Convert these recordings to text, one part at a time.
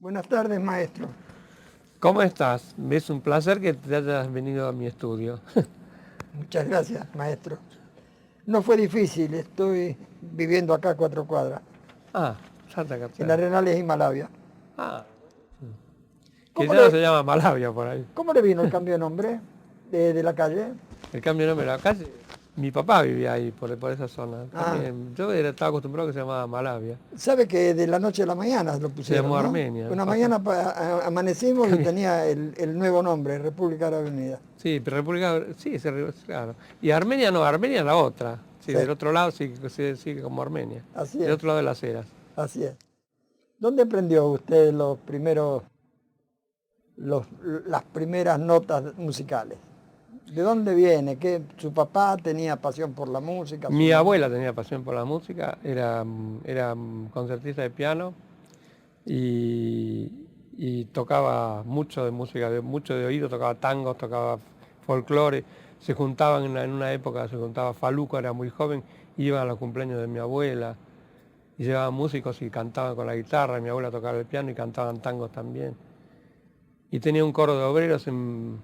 Buenas tardes, maestro. ¿Cómo estás? Es un placer que te hayas venido a mi estudio. Muchas gracias, maestro. No fue difícil, estoy viviendo acá a 4 cuadras, Ah, Santa en Catarina. Arenales Himalaya. Ah, que ¿Cómo ya no se le, llama Malavia por ahí. cómo le vino el cambio de nombre de la calle? El cambio de nombre de la calle. Mi papá vivía ahí, por esa zona. Ah, También, estaba acostumbrado a que se llamaba Malavia. sabe que de la noche a la mañana lo Se pusieron, llamó ¿no? Armenia. Una mañana amanecimos y Cambia- tenía el nuevo nombre, República Árabe Unida. Sí, pero República, sí, claro. Y Armenia no, Armenia es la otra. Sí, Sí, del otro lado sí se sigue como Armenia. así Del es, otro lado de las Heras. así es. ¿Dónde aprendió usted los primeros, los, las primeras notas musicales? ¿De dónde viene? ¿Que su papá tenía pasión por la música, su Mi mamá? abuela tenía pasión por la música, era concertista de piano y tocaba mucho de música, mucho de oído, tocaba tangos, tocaba folclore. Se juntaban en una época, se juntaba Faluco, era muy joven, iban a los cumpleaños de mi abuela y llevaban músicos y cantaban con la guitarra, y mi abuela tocaba el piano y cantaban tangos también. Y tenía un coro de obreros en-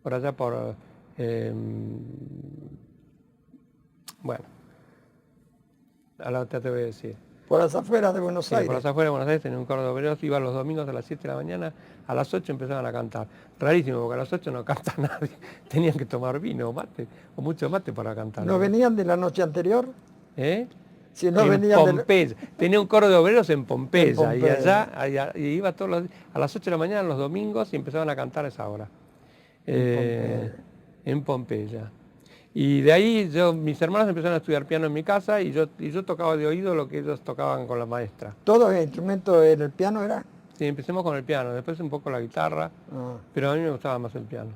por allá bueno, a la otra te voy a decir. Por las afueras de Buenos Sí, por Aires. las afueras de Buenos Aires tenía un coro de obreros, iba los domingos a las 7 de la mañana, a las 8 empezaban a cantar. Rarísimo, porque a las 8 no canta nadie. Tenían que tomar vino o mate, o mucho mate para cantar ¿No ellos. venían de la noche anterior? ¿Eh? Si no En venían de Pompeya. Tenía un coro de obreros en en Pompeya, y Pompeya. y iba a las 8 de la mañana los domingos y empezaban a cantar a esa hora. En Eh, Pompeya. en Pompeya. Y de ahí mis hermanos empezaron a estudiar piano en mi casa y yo tocaba de oído lo que ellos tocaban con la maestra. ¿Todo el instrumento en el piano era? Sí, empecemos con el piano, después un poco la guitarra, Ah. pero a mí me gustaba más el piano.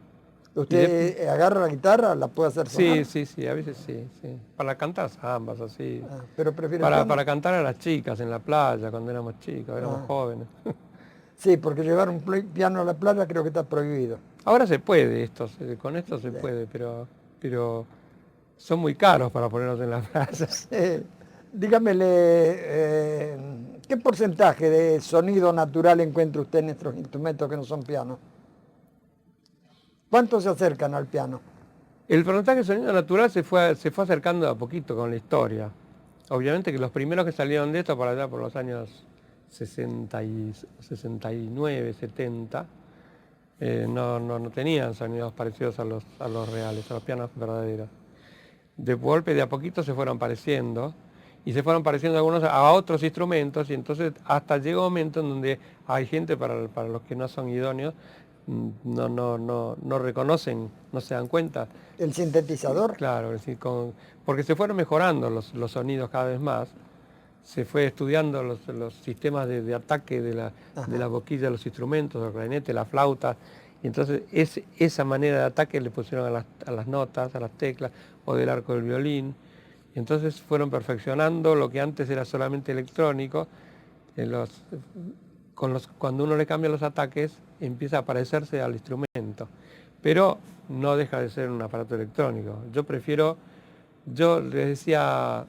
Y ¿Usted agarra la guitarra, la puede hacer sí, sonar? sí, sí, a veces sí, sí. Para cantar zambas, así. Ah, ¿pero prefiere el piano? Para cantar a las chicas en la playa, cuando éramos chicos, éramos Ah. jóvenes. Sí, porque llevar un piano a la playa creo que está prohibido. Ahora se puede, con esto se Sí. puede, pero son muy caros para ponerlos en la playa. Dígamele, ¿qué porcentaje de sonido natural encuentra usted en estos instrumentos que no son pianos? ¿Cuántos se acercan al piano? El porcentaje de sonido natural se fue acercando a poquito con la historia. Obviamente que los primeros que salieron de esto para allá por los años 69, 70, no tenían sonidos parecidos a los reales, a los pianos verdaderos. De golpe, de a poquito se fueron pareciendo, y se fueron pareciendo algunos a otros instrumentos, y entonces hasta llega un momento en donde hay gente para los que no son idóneos, no reconocen, no se dan cuenta. ¿El sintetizador? Claro, es decir, porque se fueron mejorando los sonidos cada vez más, se fue estudiando los sistemas de ataque de Ajá. la boquilla de los instrumentos, el clarinete, la flauta, y entonces esa manera de ataque le pusieron a las notas, a las teclas, o del arco del violín, y entonces fueron perfeccionando lo que antes era solamente electrónico, en cuando uno le cambia los ataques empieza a parecerse al instrumento, pero no deja de ser un aparato electrónico. Yo les decía,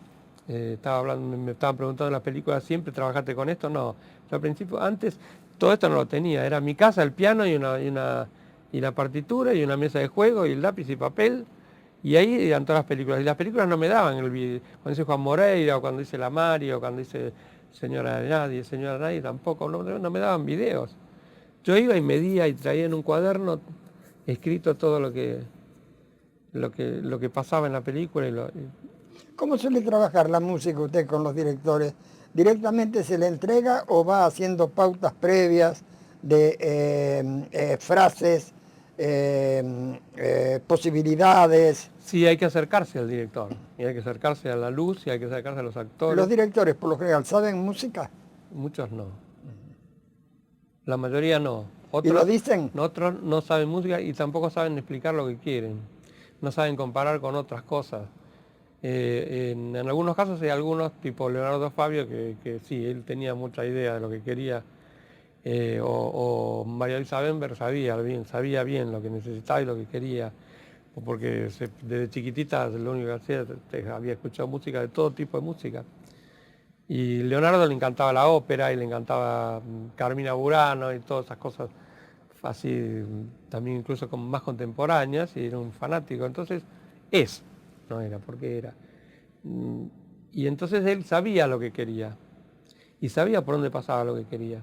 me estaban preguntando en las películas, ¿siempre trabajaste con esto? No, yo al principio, antes, todo esto no lo tenía, era mi casa, el piano y la partitura y una mesa de juego y el lápiz y papel, y ahí eran todas las películas. Y las películas no me daban el video, cuando dice Juan Moreira, o cuando dice La Mari, o cuando dice Señora de Nadie tampoco, no me daban videos. Yo iba y medía y traía en un cuaderno escrito todo lo que pasaba en la película ¿Cómo suele trabajar la música usted con los directores? ¿Directamente se le entrega o va haciendo pautas previas de frases, posibilidades? Sí, hay que acercarse al director, y hay que acercarse a la luz, y hay que acercarse a los Los actores. directores, por lo general, ¿saben música? Muchos no, la mayoría no. ¿Y lo dicen? Otros no saben música y tampoco saben explicar lo que quieren. No saben comparar con otras cosas. En algunos casos hay algunos, tipo Leonardo Fabio, que sí, él tenía mucha idea de lo que quería. O María Luisa Benber sabía bien lo que necesitaba y lo que quería, o porque desde chiquitita lo único que hacía, había escuchado música, de todo tipo de música. Y Leonardo le encantaba la ópera y le encantaba Carmina Burano y todas esas cosas así, también incluso como más contemporáneas, y era un fanático. Entonces, no era, porque era. Mm, Y entonces él sabía lo que quería y sabía por dónde pasaba lo que quería.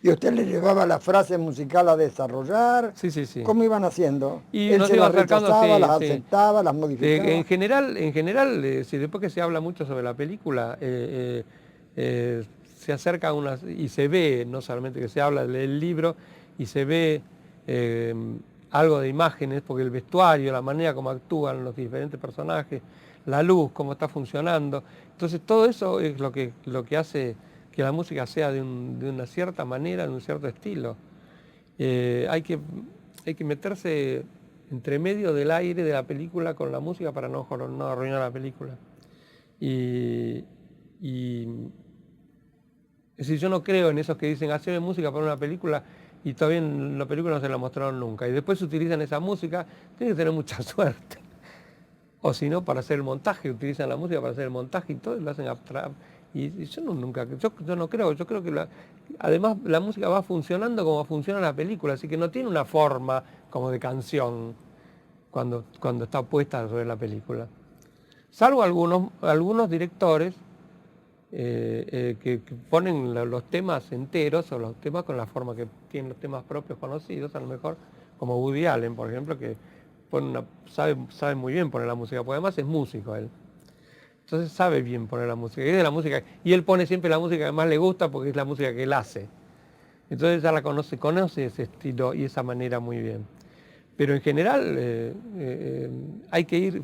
¿Y usted le llevaba la frase musical a desarrollar? Sí, sí, sí. ¿Cómo iban haciendo? Y ¿Él nos se iba las acercando, rechazaba, sí, las sí. aceptaba, las modificaba? En general, sí, después que se habla mucho sobre la película, se acerca unas y se ve, no solamente que se habla del libro, y se ve eh, algo de imágenes, porque el vestuario, la manera como actúan los diferentes personajes, la luz, cómo está funcionando. Entonces todo eso es lo que hace que la música sea de una cierta manera, de un cierto estilo. Eh, hay que, hay que meterse entre medio del aire de la película con la música para no arruinar la película. Y, y es decir, yo no creo en esos que dicen, haceme música para una película y todavía en la película no se la mostraron nunca. Y después utilizan esa música, tienen que tener mucha suerte. O si no, para hacer el montaje, utilizan la música para hacer el montaje y todo, y lo hacen abstracto. Y yo no, nunca, yo no creo, yo creo que además la música va funcionando como funciona la película, así que no tiene una forma como de canción cuando está puesta sobre la película. Salvo algunos directores que ponen los temas enteros o los temas con la forma que tienen los temas propios conocidos, a lo mejor, como Woody Allen, por ejemplo, que sabe muy bien poner la música, porque además es músico él. Entonces sabe bien poner la música. Y él pone siempre la música que más le gusta porque es la música que él hace. Entonces ya conoce ese estilo y esa manera muy bien. Pero en general hay que ir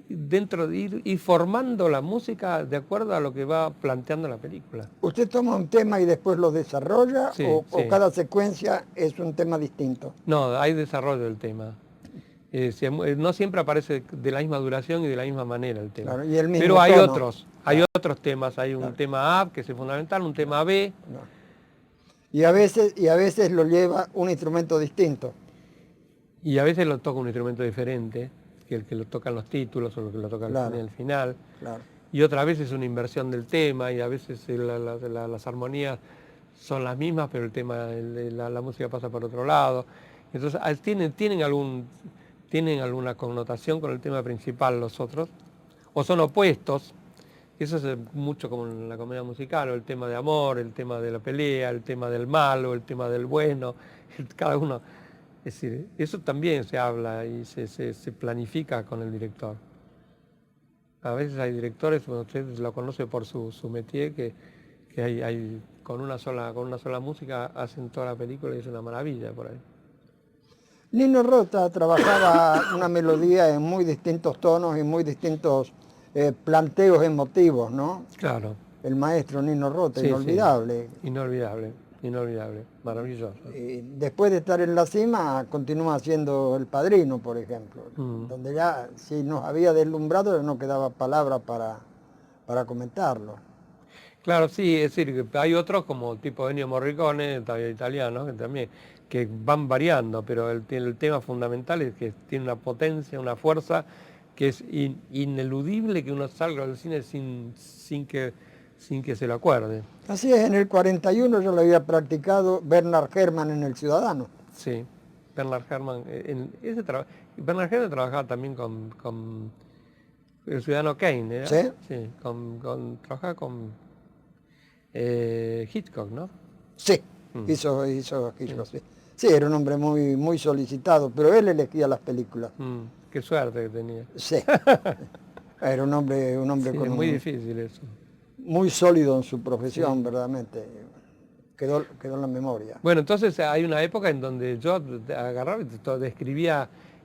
ir formando la música de acuerdo a lo que va planteando la película. ¿Usted toma un tema y después lo desarrolla Sí, o sí. cada secuencia es un tema distinto? No, hay desarrollo del tema. No siempre aparece de la misma duración y de la misma manera el tema. Claro, y el mismo Pero hay tono. hay otros temas. Hay un tema A que es fundamental, un tema B. No. Y a veces lo lleva un instrumento distinto. Y a veces lo toca un instrumento diferente, que el que lo tocan los títulos o lo que lo toca Claro, en el final. claro. Y otras veces es una inversión del tema y a veces las armonías son las mismas, pero el tema, la música pasa por otro lado. Entonces tienen alguna connotación con el tema principal los otros, o son opuestos. Eso es mucho como en la comedia musical, o el tema de amor, el tema de la pelea, el tema del malo, el tema del bueno, cada uno. Es decir, eso también se habla y se planifica con el director. A veces hay directores, bueno, usted lo conoce por su métier, que hay con una sola música hacen toda la película y es una maravilla por ahí. Nino Rota trabajaba una melodía en muy distintos tonos y muy distintos planteos emotivos, ¿no? Claro. El maestro Nino Rota, Sí, inolvidable. sí. Inolvidable, maravilloso. Después de estar en la cima, continúa siendo El Padrino, por ejemplo, donde ya si nos había deslumbrado no quedaba palabra para comentarlo. Claro, sí, es decir, que hay otros como tipo Ennio Morricone, italianos, que también que van variando, pero el tema fundamental es que tiene una potencia, una fuerza que es ineludible que uno salga del cine sin que se lo acuerde. Así es, en el 41 yo lo había practicado Bernard Herrmann en El Ciudadano. Sí, Bernard Herrmann. Bernard Herrmann trabajaba también con el Ciudadano Kane, ¿eh? ¿Sí? Sí, trabajaba con Hitchcock, ¿no? Sí, hizo Hitchcock, sí. Sí, era un hombre muy solicitado, pero él elegía las películas. Qué suerte que tenía. Sí, era un hombre Sí, con es muy difícil eso. muy sólido en su profesión, Sí. verdaderamente. Quedó en la memoria. Bueno, entonces hay una época en donde yo agarraba y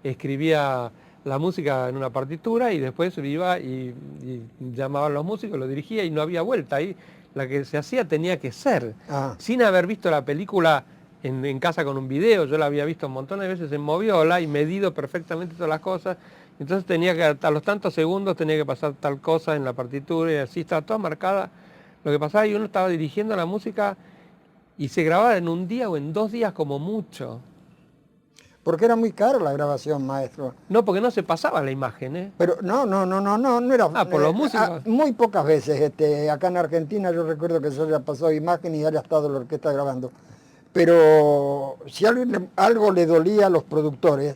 escribía la música en una partitura y después iba y llamaba a los músicos, lo dirigía y no había vuelta. Ahí la que se hacía tenía que ser. Ah. Sin haber visto la película en casa con un video, yo la había visto un montón de veces en Moviola y medido perfectamente todas las cosas. Entonces tenía que, a los tantos segundos tenía que pasar tal cosa en la partitura y así estaba toda marcada. Lo que pasaba y uno estaba dirigiendo la música y se grababa en un día o en 2 días como mucho. Porque era muy cara la grabación, maestro. No, porque no se pasaba la imagen, ¿eh? Pero no era. Ah, por los músicos. Muy pocas veces, acá en Argentina yo recuerdo que se haya pasado imagen y haya estado la orquesta grabando. Pero si algo le dolía a los productores,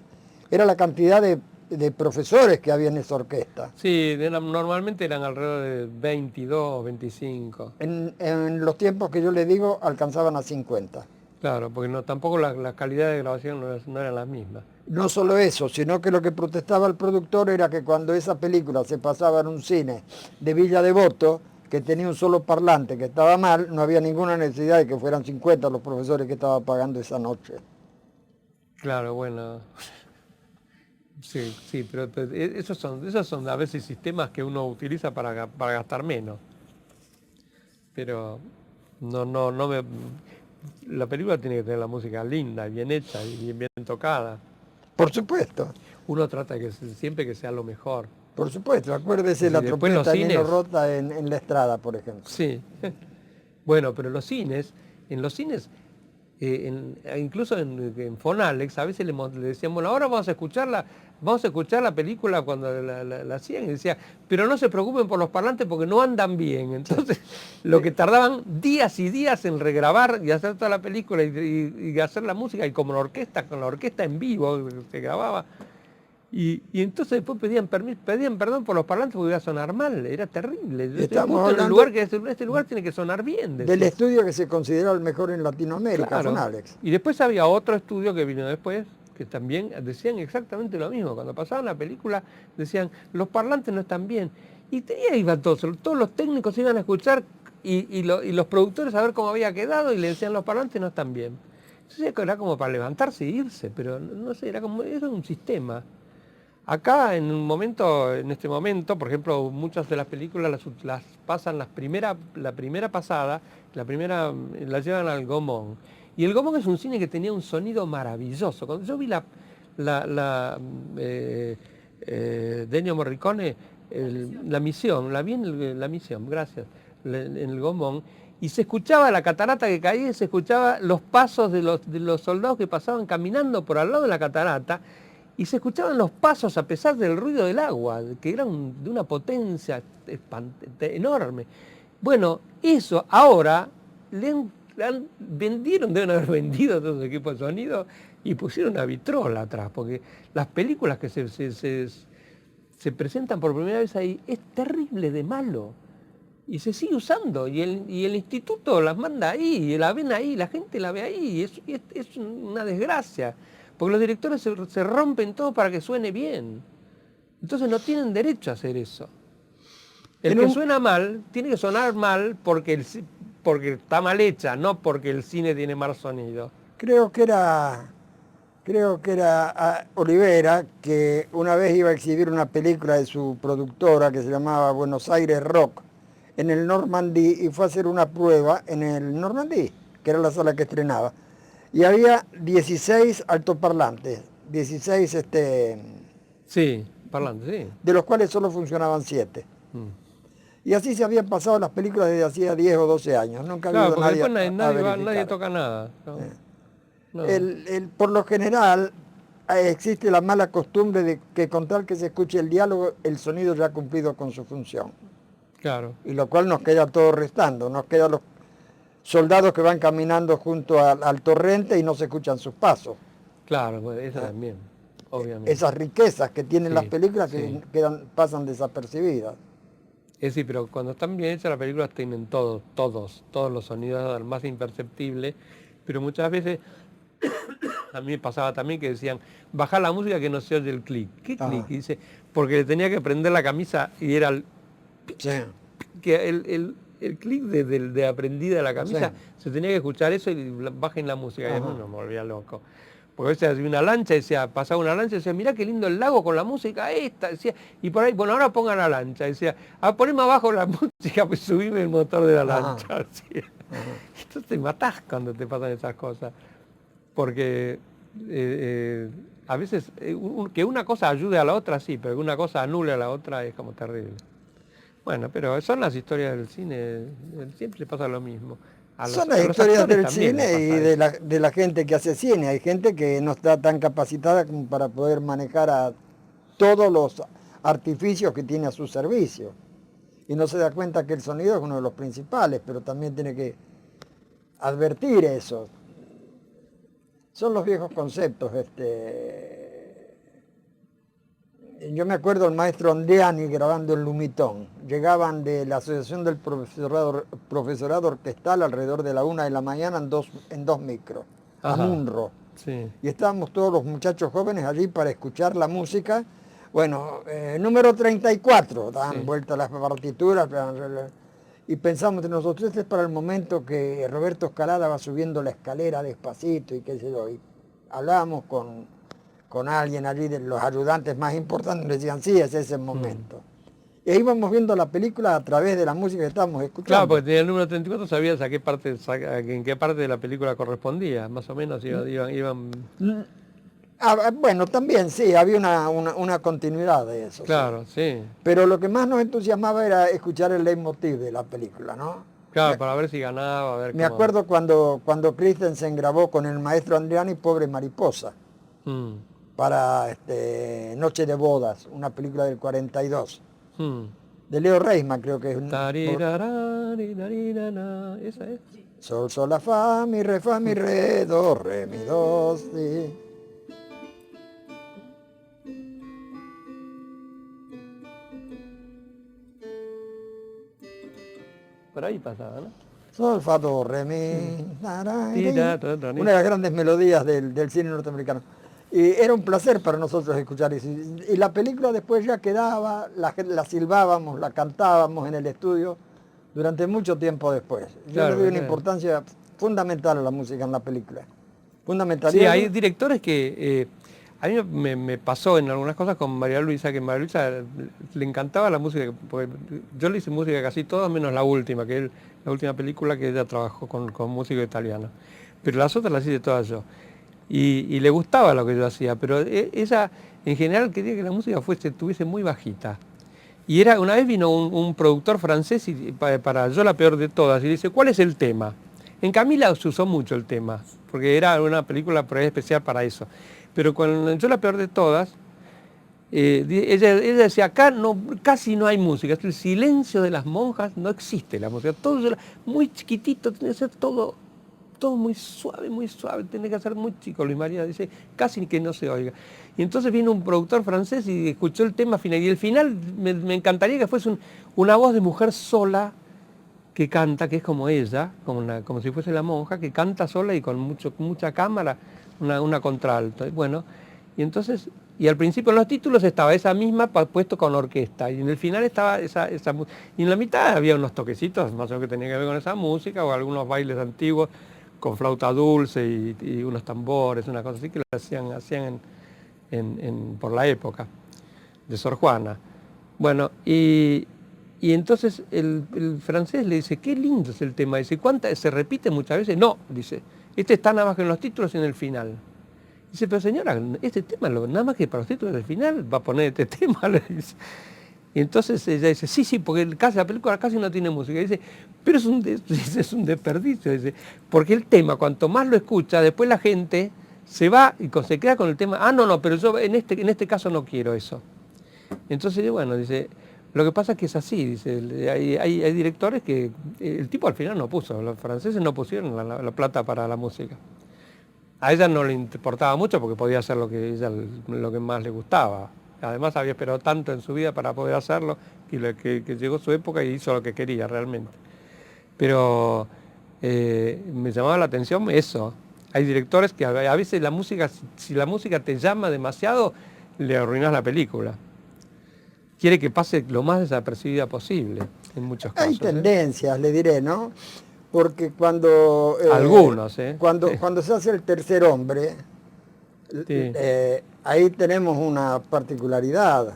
era la cantidad de profesores que había en esa orquesta. Sí, normalmente eran alrededor de 22, 25. En los tiempos que yo le digo, alcanzaban a 50. Claro, porque no, tampoco la calidad de grabación no eran las mismas. No solo eso, sino que lo que protestaba el productor era que cuando esa película se pasaba en un cine de Villa Devoto, que tenía un solo parlante que estaba mal, no había ninguna necesidad de que fueran 50 los profesores que estaba pagando esa noche. Claro, bueno. Sí, pero esos son a veces sistemas que uno utiliza para gastar menos. Pero no me... La película tiene que tener la música linda, bien hecha y bien tocada. Por supuesto. Uno trata siempre que sea lo mejor. Por supuesto, acuérdese Sí, la después trompeta de los Nino cines. Rota en La Estrada, por ejemplo. Sí. Bueno, pero en los cines, incluso en Fonalex, a veces le decían, bueno, ahora vamos a escuchar la película cuando la hacían, y decía, pero no se preocupen por los parlantes porque no andan bien. Entonces, lo que tardaban días y días en regrabar y hacer toda la película y hacer la música, y como con la orquesta en vivo se grababa. Y entonces después pedían perdón por los parlantes porque iba a sonar mal, era terrible. Estamos Justo en el hablando lugar este lugar tiene que sonar bien. del estudio que se considera el mejor en Latinoamérica, Claro. Fonalex. Y después había otro estudio que vino después, que también decían exactamente lo mismo. Cuando pasaban la película decían, los parlantes no están bien. Y ahí iban todos los técnicos iban a escuchar y los productores a ver cómo había quedado y le decían, los parlantes no están bien. Entonces era como para levantarse e irse, pero no sé, era un sistema. Acá en este momento, por ejemplo, muchas de las películas las pasan la primera pasada, la llevan al Gaumont. Y el Gaumont es un cine que tenía un sonido maravilloso. Cuando yo vi de Ennio Morricone, la misión, la misión, gracias, en el Gaumont, y se escuchaba la catarata que caía, y se escuchaba los pasos de los soldados que pasaban caminando por al lado de la catarata, y se escuchaban los pasos a pesar del ruido del agua, que eran de una potencia enorme. Bueno, eso ahora deben haber vendido todos los equipos de sonido y pusieron una vitrola atrás, porque las películas que se presentan por primera vez ahí es terrible de malo. Y se sigue usando, y el instituto las manda ahí, y la ven ahí, la gente la ve ahí, es una desgracia. Porque los directores se rompen todo para que suene bien. Entonces no tienen derecho a hacer eso. El que suena mal, tiene que sonar mal porque está mal hecha, no porque el cine tiene mal sonido. Creo que era Olivera, que una vez iba a exhibir una película de su productora que se llamaba Buenos Aires Rock en el Normandí, y fue a hacer una prueba en el Normandí, que era la sala que estrenaba. Y había 16 altoparlantes, 16 Sí, parlantes, sí. de los cuales solo funcionaban 7. Y así se habían pasado las películas desde hacía 10 o 12 años. Nunca había Claro, porque nadie después nadie toca nada. No. Por lo general existe la mala costumbre de que con tal que se escuche el diálogo, el sonido ya ha cumplido con su función. Claro. Y lo cual nos queda todo restando, nos quedan los soldados que van caminando junto al torrente y no se escuchan sus pasos. Claro, pues eso también, obviamente. Esas riquezas que tienen las películas sí. que pasan desapercibidas. Sí, pero cuando están bien hechas las películas tienen todos los sonidos al más imperceptible, pero muchas veces a mí me pasaba también que decían, baja la música que no se oye el clic. ¿Qué clic? Y dice, porque le tenía que prender la camisa y era que el clic de aprendida de la camisa, se tenía que escuchar eso y bajen la música. Y a mí no me volvía loco. Porque a veces había una lancha, pasaba una lancha y decía, mirá qué lindo el lago con la música esta. Decía, y por ahí, bueno, ahora pongan la lancha. Decía, poneme abajo la música, pues subime el motor de la lancha. Entonces te matás cuando te pasan esas cosas. Porque a veces que una cosa ayude a la otra, sí, pero que una cosa anule a la otra es como terrible. Bueno, pero son las historias del cine, siempre pasa lo mismo. Son las a los historias actores del también les cine y pasa eso. de la gente que hace cine. Hay gente que no está tan capacitada como para poder manejar a todos los artificios que tiene a su servicio. Y no se da cuenta que el sonido es uno de los principales, pero también tiene que advertir eso. Son los viejos conceptos. Yo me acuerdo del maestro Ondeani grabando en Lumitón. Llegaban de la Asociación del Profesorado Orquestal alrededor de la 1 de la mañana en dos micros, a Ajá, Munro. sí. Y estábamos todos los muchachos jóvenes allí para escuchar la música. Bueno, número 34, dan Sí. vuelta las partituras, y pensamos entre nosotros, este es para el momento que Roberto Escalada va subiendo la escalera despacito y qué sé yo. Y hablábamos con alguien allí de los ayudantes más importantes, nos decían, sí, es ese Mm. momento. Y ahí íbamos viendo la película a través de la música que estábamos Claro, porque escuchando. tenía el número 34, sabías a qué parte, en qué parte de la película correspondía, más o menos iban. Bueno, también sí, había una continuidad de eso, sí. Claro, sí. Pero lo que más nos entusiasmaba era escuchar el leitmotiv de la película, ¿no? Claro, Me, para ver si ganaba, a ver me cómo. acuerdo cuando Christensen grabó con el maestro Andriani Pobre Mariposa Mm, para Noche de Bodas, una película del 42, mm. de Leo Reisman creo que es. Tarirararirarirana, esa es. Sol, sol, la, fa, mi, re, do, re, mi, do, si. Por ahí pasaba, ¿no? Sol, fa, do, re, Sí. mi, la, ra, ri. Tiratatarí. Una de las grandes melodías del cine norteamericano. Y era un placer para nosotros escuchar eso. Y la película después ya quedaba, la silbábamos, la cantábamos en el estudio durante mucho tiempo después. Yo le Claro, doy una porque importancia fundamental a la música en la película. Fundamental. Y sí, hay eso, directores que a mí me pasó en algunas cosas con María Luisa, que María Luisa le encantaba la música, porque yo le hice música casi todas menos la última, que es la última película que ella trabajó con músico italiano. Pero las otras las hice todas yo. Y le gustaba lo que yo hacía, pero ella en general quería que la música estuviese muy bajita. Y una vez vino un productor francés para Yo la peor de todas y dice, ¿cuál es el tema? En Camila se usó mucho el tema, porque era una película por ahí especial para eso. Pero con Yo la peor de todas, ella decía, acá no, casi no hay música, es el silencio de las monjas, no existe la música, todo muy chiquitito, tiene que ser todo muy suave, tiene que ser muy chico. Luis María dice, casi que no se oiga. Y entonces vino un productor francés y escuchó el tema final. Y el final me encantaría que fuese una voz de mujer sola que canta, que es como ella, como si fuese la monja, que canta sola y con mucha cámara, una contralto. Bueno, y entonces, y al principio en los títulos estaba esa misma puesto con orquesta, y en el final estaba y en la mitad había unos toquecitos, más o menos que tenían que ver con esa música, o algunos bailes antiguos, con flauta dulce y unos tambores, una cosa así que lo hacían por la época de Sor Juana. Bueno, y entonces el francés le dice, qué lindo es el tema. Dice, ¿cuántas se repite muchas veces? No, dice, este está nada más que en los títulos y en el final. Dice, pero señora, este tema nada más que para los títulos del final va a poner este tema, le dice. Y entonces ella dice, sí, sí, porque la película casi no tiene música. Dice, pero es un desperdicio, dice, porque el tema, cuanto más lo escucha, después la gente se va y se queda con el tema, no, pero yo en este caso no quiero eso. Entonces, bueno, dice, lo que pasa es que es así, dice, hay directores que el tipo al final no puso, los franceses no pusieron la plata para la música. A ella no le importaba mucho porque podía hacer lo que más le gustaba. Además había esperado tanto en su vida para poder hacerlo que llegó su época y hizo lo que quería realmente. Pero me llamaba la atención eso. Hay directores que a veces la música, si la música te llama demasiado, le arruinas la película. Quiere que pase lo más desapercibida posible, en muchos hay casos. tendencias, le diré, ¿no? Porque Algunos, ¿eh? cuando se hace el tercer hombre, Sí. ahí tenemos una particularidad.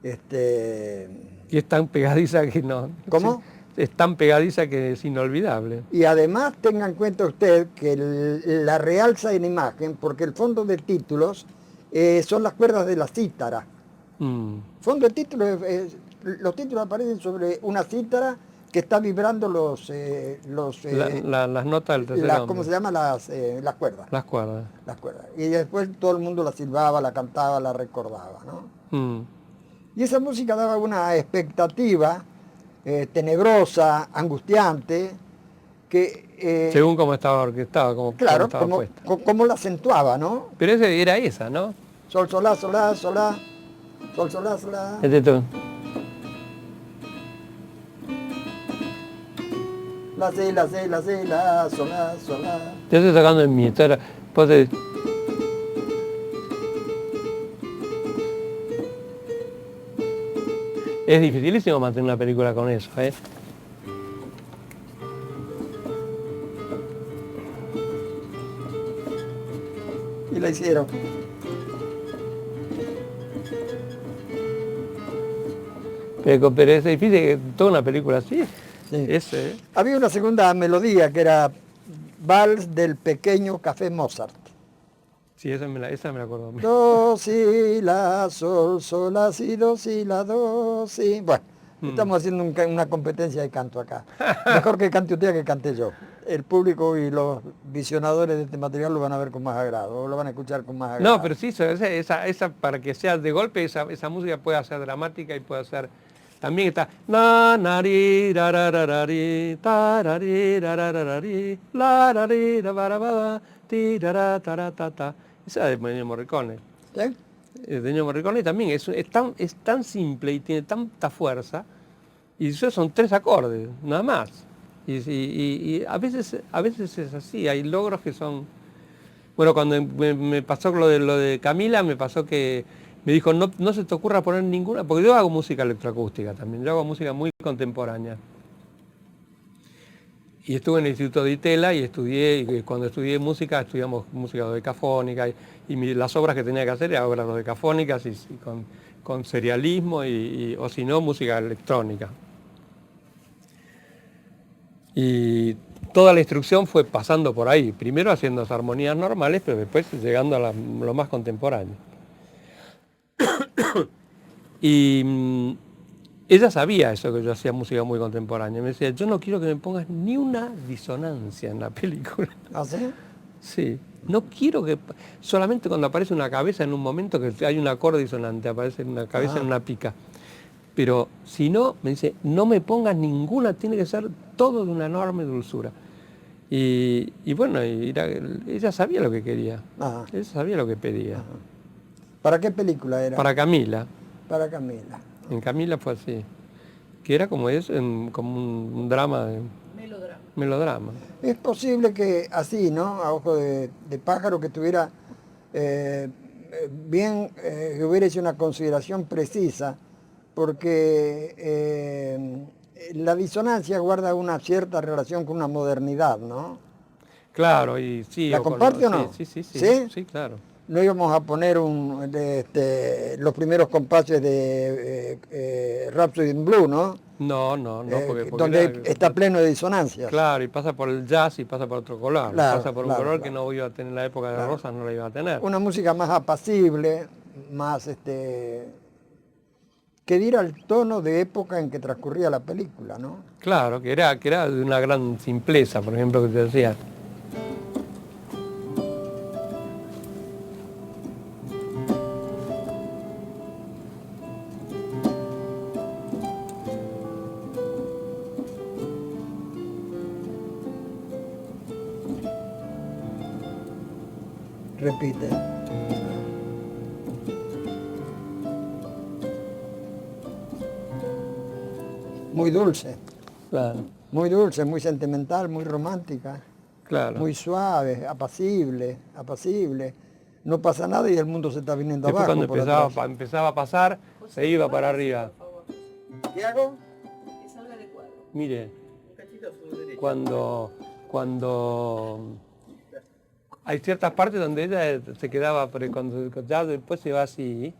Este, Y es tan pegadiza que no. Sí, ¿Cómo? es tan pegadiza que es inolvidable. Y además tenga en cuenta usted que la realza en imagen, porque el fondo de títulos son las cuerdas de la cítara. Mm, Fondo de títulos, los títulos aparecen sobre una cítara que está vibrando las notas del tercer hombre. ¿cómo se llama? Las cuerdas. Las cuerdas. Las cuerdas. Y después todo el mundo la silbaba, la cantaba, la recordaba, ¿no? Mm. Y esa música daba una expectativa tenebrosa, angustiante, que... según cómo estaba orquestada, como claro, estaba puesta. como la acentuaba, ¿no? Pero era esa, ¿no? Sol, solá, solá, solá, sol, solá, solá. Todo. La, si, la, si, la, si, la, solá, solá. Yo estoy tocando en mi guitarra. Pues, es dificilísimo mantener una película con eso, ¿eh? Y la hicieron. Pero es difícil que toda una película así. Sí. Había una segunda melodía que era Vals del pequeño Café Mozart. Sí, esa me la acuerdo. Do, si, la, sol, sol, la, si, do, si, la, do, si. Bueno, estamos haciendo una competencia de canto acá. Mejor que cante usted que cante yo. El público y los visionadores de este material lo van a ver con más agrado, o lo van a escuchar con más agrado. No, pero sí, esa para que sea de golpe, esa música puede ser dramática y puede ser... También está... Na, nari, rarararari, tarari, rarararari, larari, rabarabada, tirara, taratata. Esa es de Ennio Morricone. ¿Sí? De Ennio Morricone también es tan simple y tiene tanta fuerza, y eso son 3 acordes, nada más. Y a veces es así, hay logros que son... Bueno, cuando me pasó lo de Camila, me pasó que me dijo, no se te ocurra poner ninguna, porque yo hago música electroacústica también, yo hago música muy contemporánea. Y estuve en el Instituto de Itela y cuando estudié música, estudiamos música dodecafónica y las obras que tenía que hacer eran obras dodecafónicas y con serialismo o si no, música electrónica. Y toda la instrucción fue pasando por ahí, primero haciendo las armonías normales, pero después llegando a lo más contemporáneo. Y ella sabía eso, que yo hacía música muy contemporánea. Me decía, yo no quiero que me pongas ni una disonancia en la película. ¿Ah, sí? Sí, no quiero que... Solamente cuando aparece una cabeza en un momento que hay un acorde disonante, aparece una cabeza en una pica. Pero si no, me dice, no me pongas ninguna, tiene que ser todo de una enorme dulzura. Y bueno, ella sabía lo que quería. Ajá. Ella sabía lo que pedía. Ajá. ¿Para qué película era? Para Camila. Para Camila. En Camila fue así. Que era como como un drama. Melodrama. Es posible que así, ¿no? A ojo de pájaro, que tuviera que hubiera hecho una consideración precisa, porque la disonancia guarda una cierta relación con una modernidad, ¿no? Claro, y sí. ¿La comparte o no? Sí, ¿Sí? Sí, claro. No íbamos a poner los primeros compases de Rhapsody in Blue, ¿no? No, porque donde está pleno de disonancias. Claro, y pasa por el jazz y pasa por otro color. Claro, pasa por un color que no iba a tener en la época de Rosas, no la iba a tener. Una música más apacible, más que diera el tono de época en que transcurría la película, ¿no? Claro, que era de una gran simpleza, por ejemplo, que te decía. Repite. Muy dulce. Claro. Muy dulce, muy sentimental, muy romántica. Claro. Muy suave, apacible. No pasa nada y el mundo se está viniendo Después abajo. cuando empezaba a pasar, se iba para arriba. ¿Qué hago? Que salga de cuadro. Mire, Un cachito a su derecha. cuando hay ciertas partes donde ella se quedaba, pero cuando ya después se va así.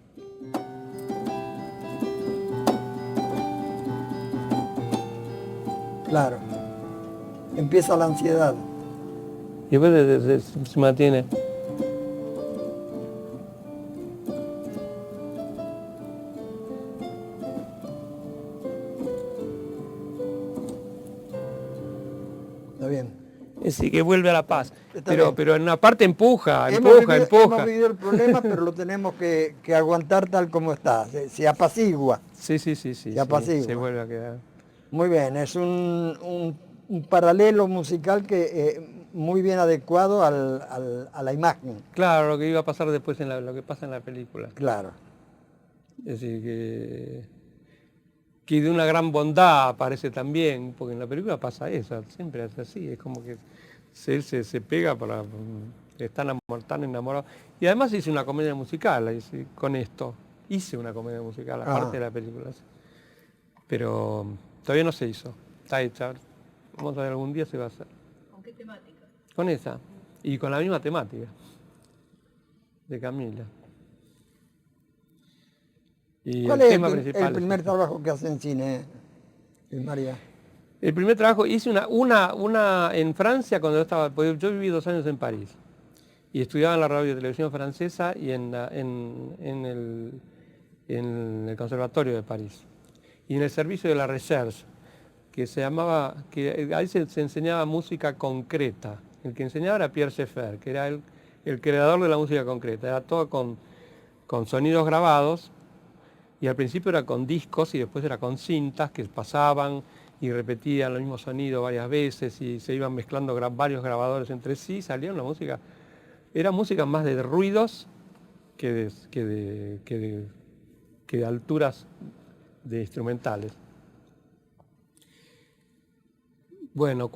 Claro. Empieza la ansiedad. Y después se mantiene. Es decir, que vuelve a la paz. Está bien. Pero en una parte empuja. Hemos vivido el problema, pero lo tenemos que aguantar tal como está. Se apacigua. Sí, Se apacigua. se vuelve a quedar. Muy bien, es un paralelo musical que muy bien adecuado a la imagen. Claro, lo que iba a pasar después lo que pasa en la película. Claro. Es decir, que de una gran bondad aparece también, porque en la película pasa eso, siempre es así, es como que él se pega para... Están tan enamorados. Y además hice una comedia musical con esto. Hice una comedia musical, aparte de la película. Pero todavía no se hizo. Está hecha. Vamos a ver, algún día se va a hacer. ¿Con qué temática? Con esa. Y con la misma temática. De Camila. Y ¿Cuál el es tema principal el primer trabajo que hace en cine, María? El primer trabajo, hice una en Francia cuando yo estaba, porque yo viví 2 años en París. Y estudiaba en la radio y televisión francesa y en el Conservatorio de París. Y en el servicio de la Recherche, que se llamaba, que ahí se enseñaba música concreta. El que enseñaba era Pierre Schaeffer, que era el creador de la música concreta. Era todo con sonidos grabados, y al principio era con discos y después era con cintas que pasaban y repetían el mismo sonido varias veces y se iban mezclando varios grabadores entre sí, salía una música. Era música más de ruidos que de alturas de instrumentales. Bueno,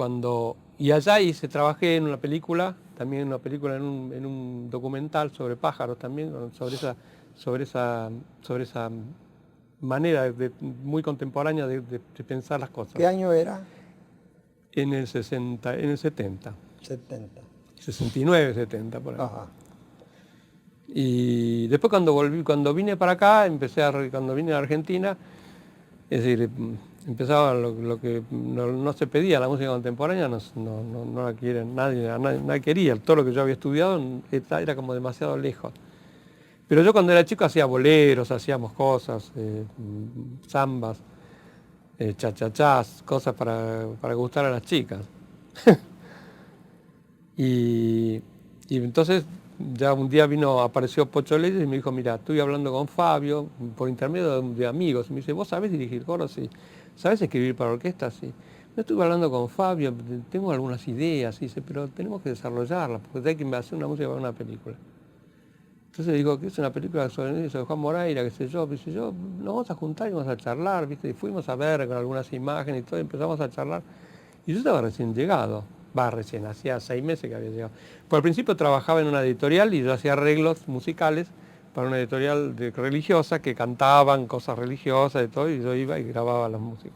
y allá trabajé en una película, también en una película, en un documental sobre pájaros también, sobre esa manera muy contemporánea de pensar las cosas. ¿Qué año era? En el 70. 70. 69, 70, por ahí. Ajá. Y después cuando vine para acá, cuando vine a Argentina, es decir, empezaba lo que no se pedía, la música contemporánea no la quiere, nadie quería, todo lo que yo había estudiado era como demasiado lejos. Pero yo cuando era chico hacía boleros, hacíamos cosas, zambas, chachachás, cosas para gustar a las chicas. y entonces ya un día apareció Pocho Leyes y me dijo, mira, estoy hablando con Fabio por intermedio de amigos. Y me dice, ¿vos sabés dirigir coros? Sí. ¿Sabés escribir para orquesta? Sí. No estuve hablando con Fabio, tengo algunas ideas, dice, pero tenemos que desarrollarlas, porque hay que hacer una música para una película. Entonces digo, que es una película sobre Juan Moreira, qué sé yo, nos vamos a juntar y vamos a charlar, ¿viste? Y fuimos a ver con algunas imágenes y todo, y empezamos a charlar. Y yo estaba recién llegado, hacía 6 meses que había llegado. Por al principio trabajaba en una editorial y yo hacía arreglos musicales para una editorial religiosa que cantaban cosas religiosas y todo, y yo iba y grababa las músicas.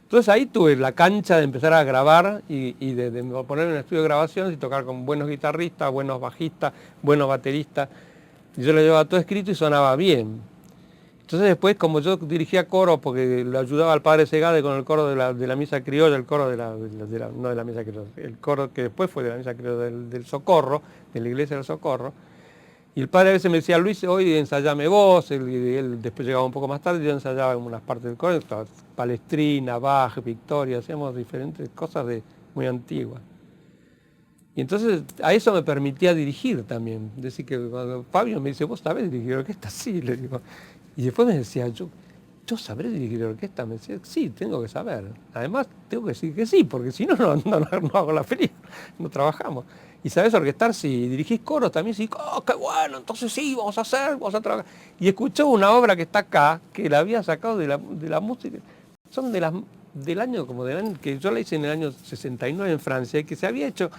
Entonces ahí tuve la cancha de empezar a grabar y de poner en un estudio de grabaciones y tocar con buenos guitarristas, buenos bajistas, buenos bateristas. Y yo le llevaba todo escrito y sonaba bien. Entonces después, como yo dirigía coro, porque le ayudaba al padre Segade con el coro de la misa criolla, el coro no de la misa criolla, el coro que después fue de la misa criolla del Socorro, de la iglesia del Socorro, y el padre a veces me decía, Luis, hoy ensayame vos, él después llegaba un poco más tarde, yo ensayaba en unas partes del coro, Palestrina, Bach, Victoria, hacíamos diferentes cosas muy antiguas. Y entonces a eso me permitía dirigir también. Decir que cuando Fabio me dice, ¿vos sabés dirigir orquesta? Sí, le digo. Y después me decía, ¿yo sabré dirigir orquesta? Me decía, sí, tengo que saber. Además, tengo que decir que sí, porque si no hago la película, no trabajamos. ¿Y sabés orquestar? Sí. ¿Dirigís coros también? Sí. ¡Oh, qué bueno! Entonces sí, vamos a trabajar. Y escuchó una obra que está acá, que la había sacado de la música. Son del año, que yo la hice en el año 69 en Francia, y que se había hecho...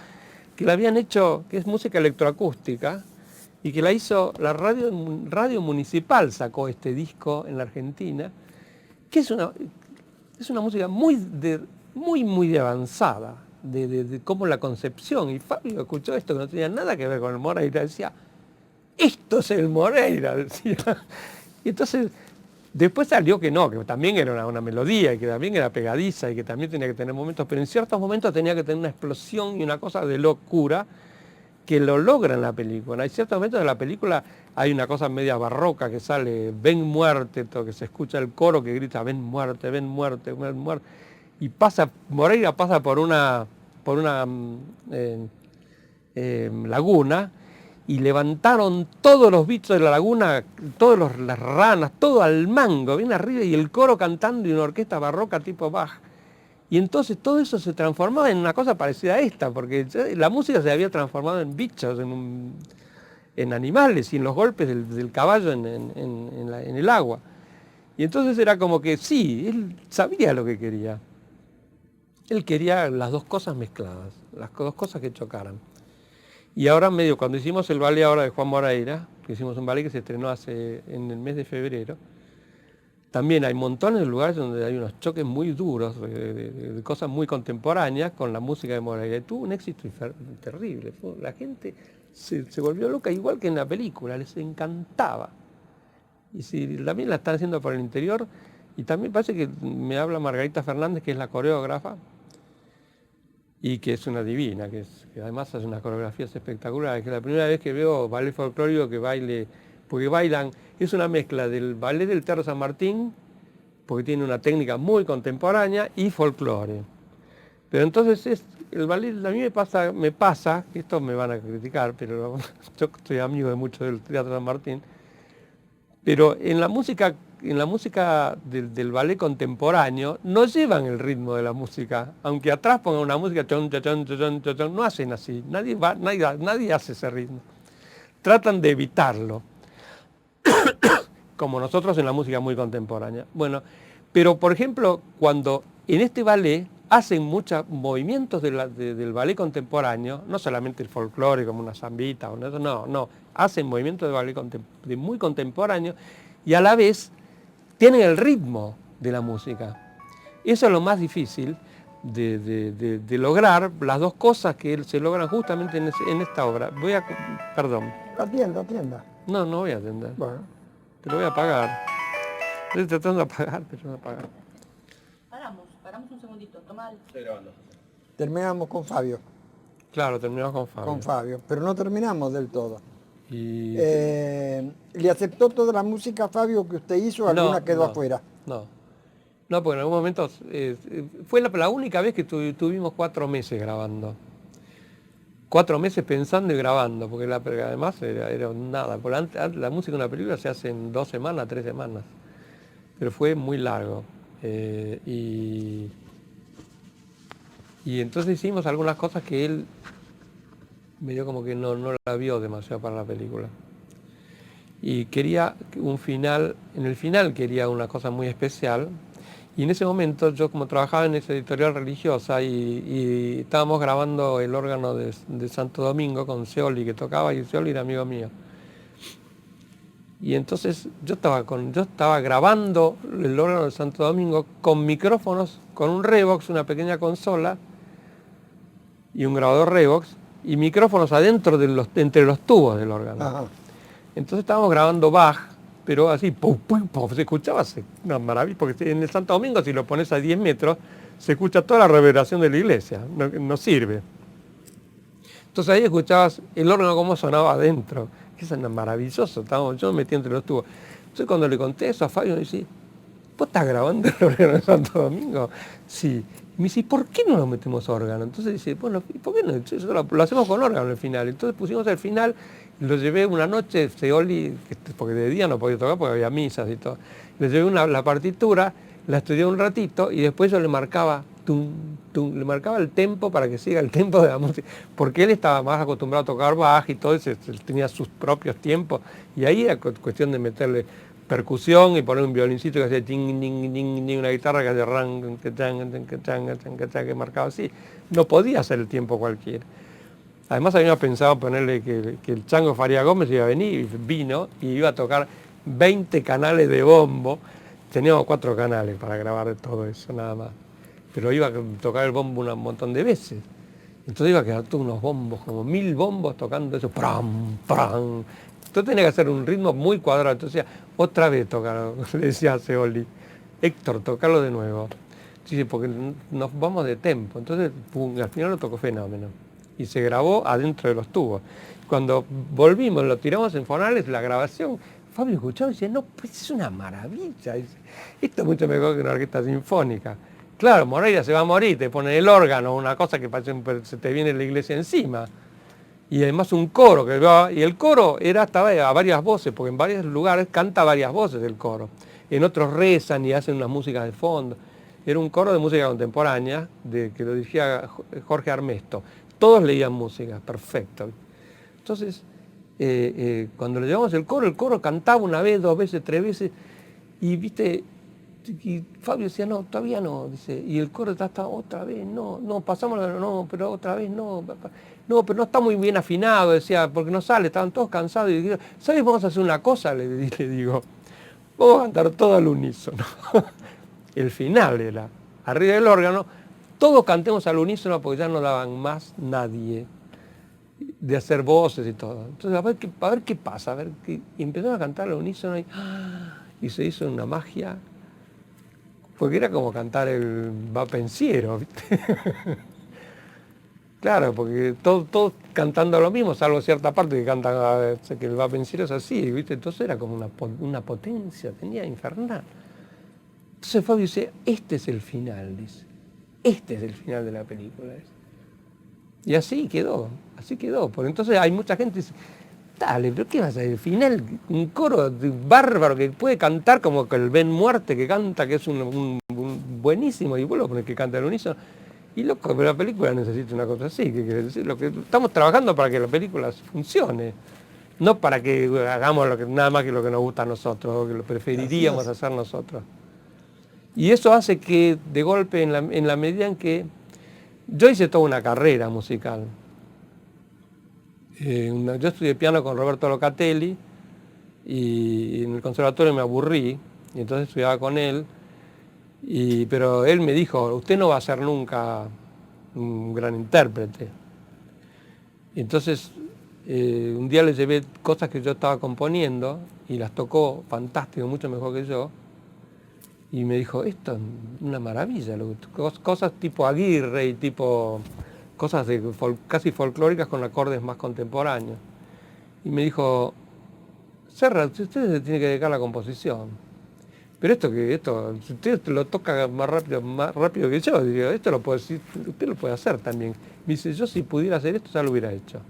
que la habían hecho, que es música electroacústica, y que la hizo la radio municipal, sacó este disco en la Argentina, que es una música muy de avanzada, de cómo la concepción. Y Fabio escuchó esto que no tenía nada que ver con el Moreira, decía, esto es el Moreira, decía. Y entonces, después salió que no, que también era una melodía y que también era pegadiza y que también tenía que tener momentos, pero en ciertos momentos tenía que tener una explosión y una cosa de locura que lo logra en la película. Hay ciertos momentos de la película, hay una cosa media barroca que sale, ven muerte, que se escucha el coro que grita, ven muerte, ven muerte, ven muerte. Y Moreira pasa por por una laguna y levantaron todos los bichos de la laguna, las ranas, todo al mango, bien arriba, y el coro cantando y una orquesta barroca tipo Bach. Y entonces todo eso se transformaba en una cosa parecida a esta, porque la música se había transformado en bichos, en animales y en los golpes del caballo en el agua. Y entonces era como que sí, él sabía lo que quería. Él quería las dos cosas mezcladas, las dos cosas que chocaran. Y ahora cuando hicimos el ballet ahora de Juan Moreira, que hicimos un ballet que se estrenó en el mes de febrero, también hay montones de lugares donde hay unos choques muy duros, de cosas muy contemporáneas con la música de Moreira. Y tuvo un éxito terrible. La gente se volvió loca, igual que en la película, les encantaba. Y si también la están haciendo por el interior, y también parece que me habla Margarita Fernández, que es la coreógrafa, y que es una divina, que además hace unas coreografías espectaculares, que es la primera vez que veo ballet folclórico que baile, porque bailan, es una mezcla del ballet del Teatro San Martín, porque tiene una técnica muy contemporánea, y folclore. Pero entonces el ballet a mí me pasa, que esto me van a criticar, pero yo soy amigo de mucho del Teatro San Martín, pero en la música del ballet contemporáneo no llevan el ritmo de la música, aunque atrás pongan una música, chon, chon, chon, chon, chon, no hacen así, nadie hace ese ritmo. Tratan de evitarlo, como nosotros en la música muy contemporánea. Bueno, pero por ejemplo, cuando en este ballet hacen muchos movimientos del ballet contemporáneo, no solamente el folclore como una zambita, no, hacen movimientos de ballet muy contemporáneo y a la vez tienen el ritmo de la música. Eso es lo más difícil de lograr, las dos cosas que se logran justamente en esta obra. Perdón. Atienda. No voy a atender. Bueno. Te lo voy a pagar. Estoy tratando de apagar, pero no apagar. Paramos un segundito, toma. Estoy grabando. Terminamos con Fabio. Claro, terminamos con Fabio. Con Fabio, pero no terminamos del todo. Y... ¿Le aceptó toda la música, Fabio, que usted hizo o alguna quedó afuera? No, porque en algún momento fue la única vez que tuvimos 4 meses grabando. 4 meses pensando y grabando, porque además era nada. La música de una película se hace en 2 semanas, 3 semanas. Pero fue muy largo. Y entonces hicimos algunas cosas que él medio como que no la vio demasiado para la película. Y quería un final, en el final quería una cosa muy especial. Y en ese momento yo, como trabajaba en esa editorial religiosa y estábamos grabando el órgano de Santo Domingo con Scioli que tocaba, y Scioli era amigo mío. Y entonces yo estaba grabando el órgano de Santo Domingo con micrófonos, con un Revox, una pequeña consola y un grabador Revox y micrófonos adentro entre los tubos del órgano. Ajá. Entonces estábamos grabando Bach, pero así, pum, pum, pum, se escuchaba una maravilla, porque en el Santo Domingo si lo pones a 10 metros se escucha toda la reverberación de la iglesia, no sirve. Entonces ahí escuchabas el órgano como sonaba adentro. Eso es maravilloso, yo me metí entre los tubos. Entonces cuando le conté eso a Fabio, me dice, ¿vos estás grabando el órgano de Santo Domingo? Sí. Y me dice, ¿por qué no lo metemos órgano? Entonces dice, bueno, ¿por qué no? Eso lo hacemos con órgano al final. Entonces pusimos el final, lo llevé una noche, Scioli, porque de día no podía tocar porque había misas y todo. Le llevé la partitura, la estudié un ratito y después yo le marcaba le marcaba el tempo para que siga el tempo de la música, porque él estaba más acostumbrado a tocar Bach y todo eso, él tenía sus propios tiempos, y ahí era cuestión de meterle percusión y poner un violincito que hacía ting, ting, ting, ting, una guitarra que hacía ran, que marcaba así. No podía hacer el tiempo cualquiera. Además habíamos pensado ponerle que el Chango Faría Gómez iba a venir, y vino, y iba a tocar 20 canales de bombo. Teníamos 4 canales para grabar todo eso, nada más. Pero iba a tocar el bombo un montón de veces. Entonces iba a quedar todos unos bombos, como 1000 bombos tocando eso, pram, pram. Entonces tenía que hacer un ritmo muy cuadrado. Entonces otra vez tocar, le decía a Scioli, Héctor, tocarlo de nuevo. Dice, porque nos vamos de tempo. Entonces, pum, al final lo tocó fenómeno. Y se grabó adentro de los tubos. Cuando volvimos, lo tiramos en Fonales, la grabación, Fabio escuchaba y decía, no, pues es una maravilla. Esto es mucho mejor que una orquesta sinfónica. Claro, Moreira se va a morir, te ponen el órgano, una cosa que parece se te viene la iglesia encima. Y además un coro, y el coro estaba a varias voces, porque en varios lugares canta varias voces el coro. En otros rezan y hacen unas músicas de fondo. Era un coro de música contemporánea, que lo dirigía Jorge Armesto. Todos leían música, perfecto. Entonces, cuando le llevamos el coro cantaba una vez, 2 veces, 3 veces, y viste, y Fabio decía, no, todavía no, dice, y el coro está otra vez, no, pasamos, no, pero otra vez no, pero no está muy bien afinado, decía, porque no sale, estaban todos cansados, y digo, ¿sabes? Vamos a hacer una cosa, le digo, vamos a cantar todo al unísono. El final era, arriba del órgano, todos cantemos al unísono porque ya no daban más nadie de hacer voces y todo. Entonces, a ver qué pasa, y empezaron a cantar al unísono y se hizo una magia, porque era como cantar el va pensiero, ¿viste? Claro, porque todos cantando lo mismo, salvo cierta parte que cantan que el va pensiero es así, ¿viste? Entonces era como una potencia, tenía infernal. Entonces Fabio dice, este es el final, dice. Este es el final de la película. Dice. Y así quedó. Porque entonces hay mucha gente que dice, dale, pero ¿qué vas a hacer? El final, un coro bárbaro que puede cantar como que el Ben Muerte que canta, que es un buenísimo, y vos lo pones que canta el unísono. Y loco, pero la película necesita una cosa así, que quiere decir, estamos trabajando para que la película funcione. No para que hagamos nada más que lo que nos gusta a nosotros, o que lo preferiríamos hacer nosotros. Y eso hace que, de golpe, en la medida en que yo hice toda una carrera musical. Yo estudié piano con Roberto Locatelli y en el conservatorio me aburrí, y entonces estudiaba con él, pero él me dijo, usted no va a ser nunca un gran intérprete. Y entonces un día le llevé cosas que yo estaba componiendo y las tocó fantástico, mucho mejor que yo. Y me dijo, esto es una maravilla, cosas tipo Aguirre y tipo cosas casi folclóricas con acordes más contemporáneos. Y me dijo, Serra, usted se tiene que dedicar a la composición. Pero si usted lo toca más rápido que yo, digo, esto usted lo puede hacer también. Me dice, yo si pudiera hacer esto ya lo hubiera hecho.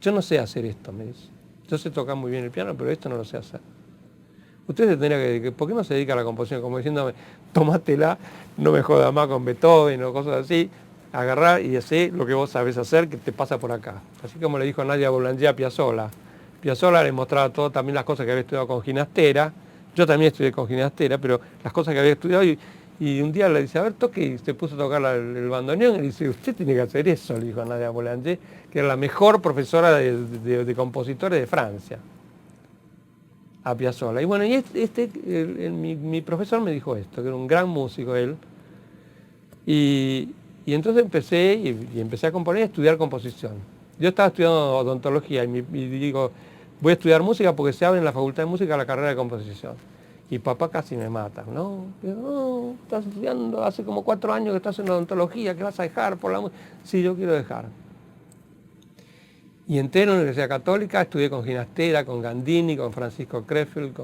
Yo no sé hacer esto, me dice. Yo sé tocar muy bien el piano, pero esto no lo sé hacer. Usted se tendría que dedicar, ¿por qué no se dedica a la composición? Como diciéndome, tómatela, no me jodas más con Beethoven o cosas así, agarrar y hacer lo que vos sabés hacer, que te pasa por acá. Así como le dijo Nadia Boulanger a Piazzolla. Piazzolla le mostraba todo, también las cosas que había estudiado con Ginastera. Yo también estudié con Ginastera, pero las cosas que había estudiado, y un día le dice, a ver, toque, y se puso a tocar el bandoneón, y dice, usted tiene que hacer eso, le dijo a Nadia Boulanger, que era la mejor profesora de compositores de Francia. A Piazzolla. Y bueno, y mi profesor me dijo esto, que era un gran músico él. Y entonces empecé a componer y a estudiar composición. Yo estaba estudiando odontología y digo, voy a estudiar música porque se abre en la Facultad de Música la carrera de composición. Y papá casi me mata. No, estás estudiando, hace como 4 años que estás en odontología, ¿qué vas a dejar por la música? Sí, yo quiero dejar. Y entré en la Universidad Católica, estudié con Ginastera, con Gandini, con Francisco Krefeld,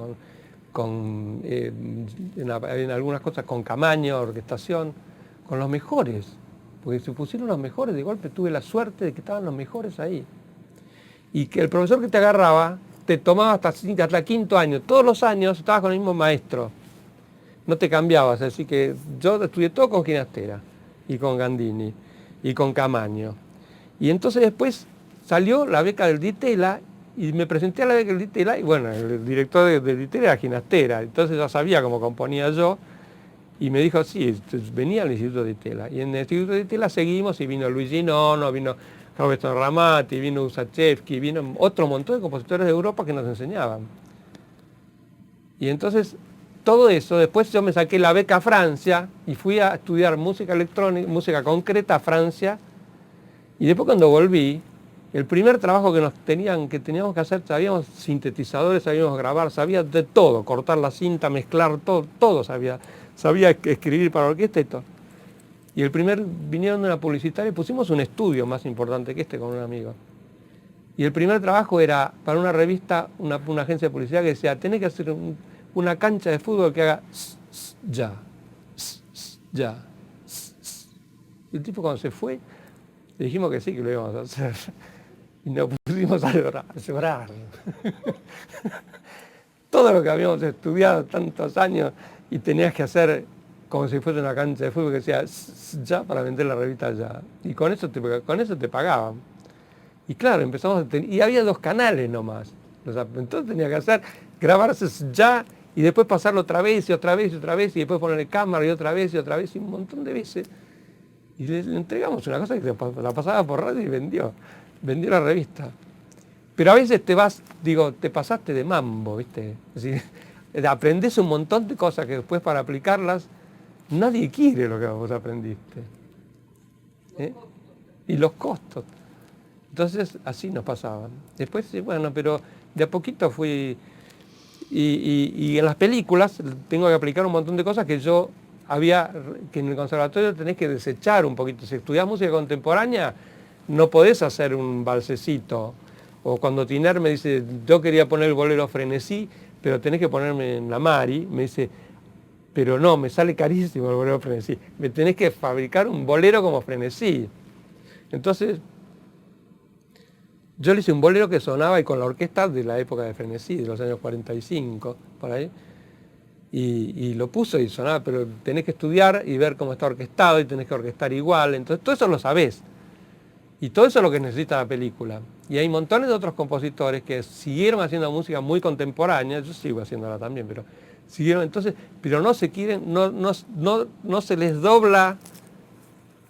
en algunas cosas con Camaño, orquestación, con los mejores, porque se pusieron los mejores, de golpe tuve la suerte de que estaban los mejores ahí. Y que el profesor que te agarraba, te tomaba hasta 5.º año, todos los años estabas con el mismo maestro, no te cambiabas, así que yo estudié todo con Ginastera, y con Gandini, y con Camaño. Y entonces después salió la beca del Di Tella y me presenté a la beca del Di Tella y bueno, el director del Di Tella era Ginastera, entonces ya sabía cómo componía yo y me dijo, sí, venía al Instituto Di Tella. Y en el Instituto Di Tella seguimos y vino Luigi Nono, vino Roberto Ramati, vino Usachevsky, vino otro montón de compositores de Europa que nos enseñaban. Y entonces todo eso, después yo me saqué la beca a Francia y fui a estudiar música electrónica, música concreta a Francia y después cuando volví, el primer trabajo que teníamos que hacer, sabíamos sintetizadores, sabíamos grabar, sabía de todo, cortar la cinta, mezclar, todo sabía escribir para orquesta y todo. Y vinieron de una publicitaria y pusimos un estudio más importante que este con un amigo. Y el primer trabajo era para una revista, una agencia de publicidad que decía, tenés que hacer una cancha de fútbol que haga ya, ya. Y el tipo cuando se fue, le dijimos que sí, que lo íbamos a hacer. Y nos pusimos a llorar, a llorar. Todo lo que habíamos estudiado tantos años y tenías que hacer como si fuese una cancha de fútbol que decía ya para vender la revista ya. Y con eso te pagaban. Y claro, empezamos y había 2 canales nomás. O sea, entonces tenía que hacer, grabarse ya y después pasarlo otra vez y otra vez y otra vez y después ponerle cámara y otra vez y un montón de veces. Y le entregamos una cosa que la pasaba por radio y vendió la revista. Pero a veces te pasaste de mambo, ¿viste? Es decir, aprendés un montón de cosas que después para aplicarlas nadie quiere lo que vos aprendiste. ¿Eh? Y los costos. Entonces así nos pasaban. Después, bueno, pero de a poquito fui... Y en las películas tengo que aplicar un montón de cosas que que en el conservatorio tenés que desechar un poquito. Si estudiás música contemporánea, no podés hacer un balsecito. O cuando Tiner me dice, yo quería poner el bolero Frenesí, pero tenés que ponerme en la Mari, me dice, pero no, me sale carísimo el bolero Frenesí. Me tenés que fabricar un bolero como Frenesí. Entonces, yo le hice un bolero que sonaba y con la orquesta de la época de Frenesí, de los años 45, por ahí. Y lo puso y sonaba, pero tenés que estudiar y ver cómo está orquestado y tenés que orquestar igual. Entonces, todo eso lo sabés. Y todo eso es lo que necesita la película. Y hay montones de otros compositores que siguieron haciendo música muy contemporánea, yo sigo haciéndola también, pero siguieron entonces, pero no se quieren, no se les dobla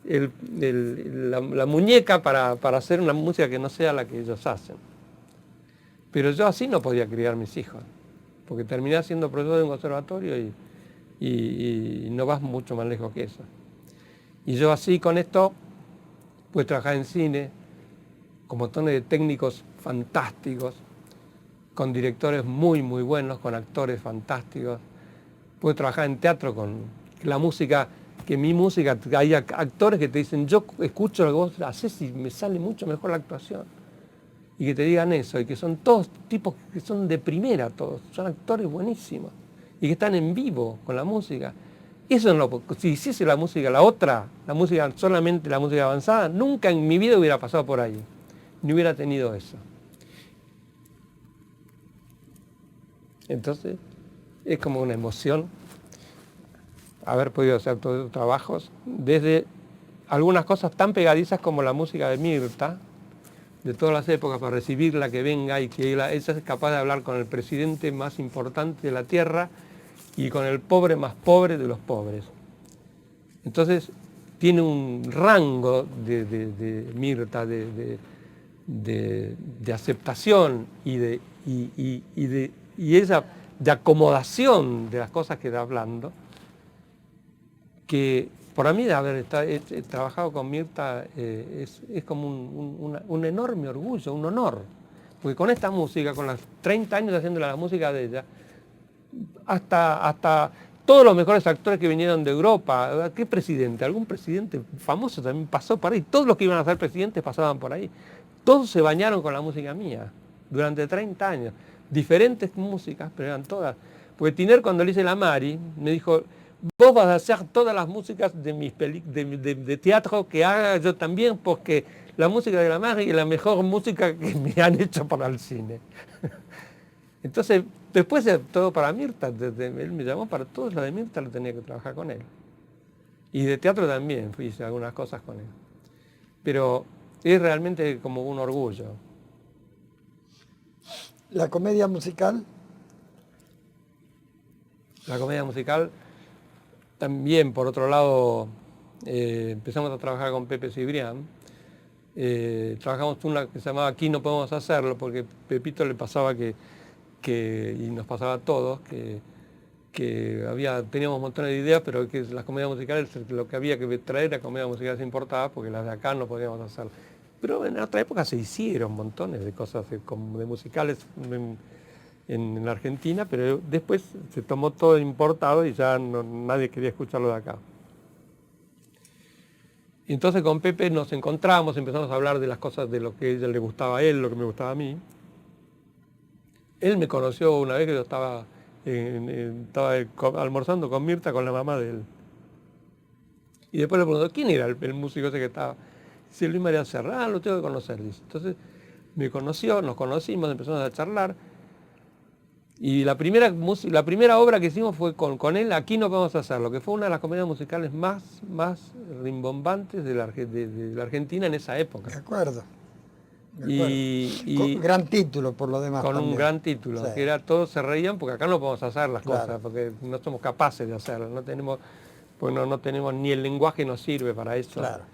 la muñeca para hacer una música que no sea la que ellos hacen. Pero yo así no podía criar mis hijos, porque terminé siendo profesor de un conservatorio y no vas mucho más lejos que eso. Y yo así con esto pude trabajar en cine, con montones de técnicos fantásticos, con directores muy, muy buenos, con actores fantásticos. Pude trabajar en teatro con la música, que mi música, hay actores que te dicen, yo escucho lo que vos haces y me sale mucho mejor la actuación. Y que te digan eso, y que son todos tipos que son de primera todos, son actores buenísimos, y que están en vivo con la música. Eso no, si hiciese la música, solamente la música avanzada, nunca en mi vida hubiera pasado por ahí, ni hubiera tenido eso. Entonces, es como una emoción haber podido hacer todos esos trabajos, desde algunas cosas tan pegadizas como la música de Mirta, de todas las épocas, para recibirla, que venga y que ella es capaz de hablar con el presidente más importante de la tierra, y con el pobre más pobre de los pobres. Entonces tiene un rango de Mirta, de aceptación y esa de acomodación de las cosas que está hablando, que para mí de haber trabajado con Mirta es como un enorme orgullo, un honor, porque con esta música, con los 30 años haciendo la música de ella, hasta todos los mejores actores que vinieron de Europa, ¿qué presidente? Algún presidente famoso también pasó por ahí, todos los que iban a ser presidentes pasaban por ahí, todos se bañaron con la música mía, durante 30 años, diferentes músicas, pero eran todas, porque Tiner cuando le hice la Mari, me dijo, vos vas a hacer todas las músicas de mis de teatro que haga yo también, porque la música de la Mari es la mejor música que me han hecho para el cine. Entonces, después de todo para Mirta, él me llamó para todo lo de Mirta, lo tenía que trabajar con él. Y de teatro también, hice algunas cosas con él. Pero es realmente como un orgullo. La comedia musical. La comedia musical, también, por otro lado, empezamos a trabajar con Pepe Cibrián. Trabajamos una que se llamaba Aquí no podemos hacerlo, porque Pepito le pasaba y nos pasaba a todos, teníamos montones de ideas, pero que las comedias musicales, lo que había que traer era comedias musicales importadas, porque las de acá no podíamos hacer. Pero en otra época se hicieron montones de cosas de musicales en la Argentina, pero después se tomó todo importado y ya nadie quería escucharlo de acá. Y entonces con Pepe nos encontramos, empezamos a hablar de las cosas, de lo que a ella le gustaba a él, lo que me gustaba a mí. Él me conoció una vez que yo estaba almorzando con Mirta, con la mamá de él. Y después le preguntó, ¿quién era el músico ese que estaba? Dice, Luis María Serra, lo tengo que conocer, dice. Entonces me conoció, nos conocimos, empezamos a charlar. Y la primera obra que hicimos fue con él, Aquí no podemos hacerlo, que fue una de las comedias musicales más rimbombantes de la Argentina en esa época. De acuerdo. Y gran título por lo demás. con también. un gran título, Sí. que era todos se reían porque acá no podemos hacer las Claro. cosas, porque no somos capaces de hacerlas, no tenemos, pues no tenemos ni el lenguaje nos sirve para eso. Claro.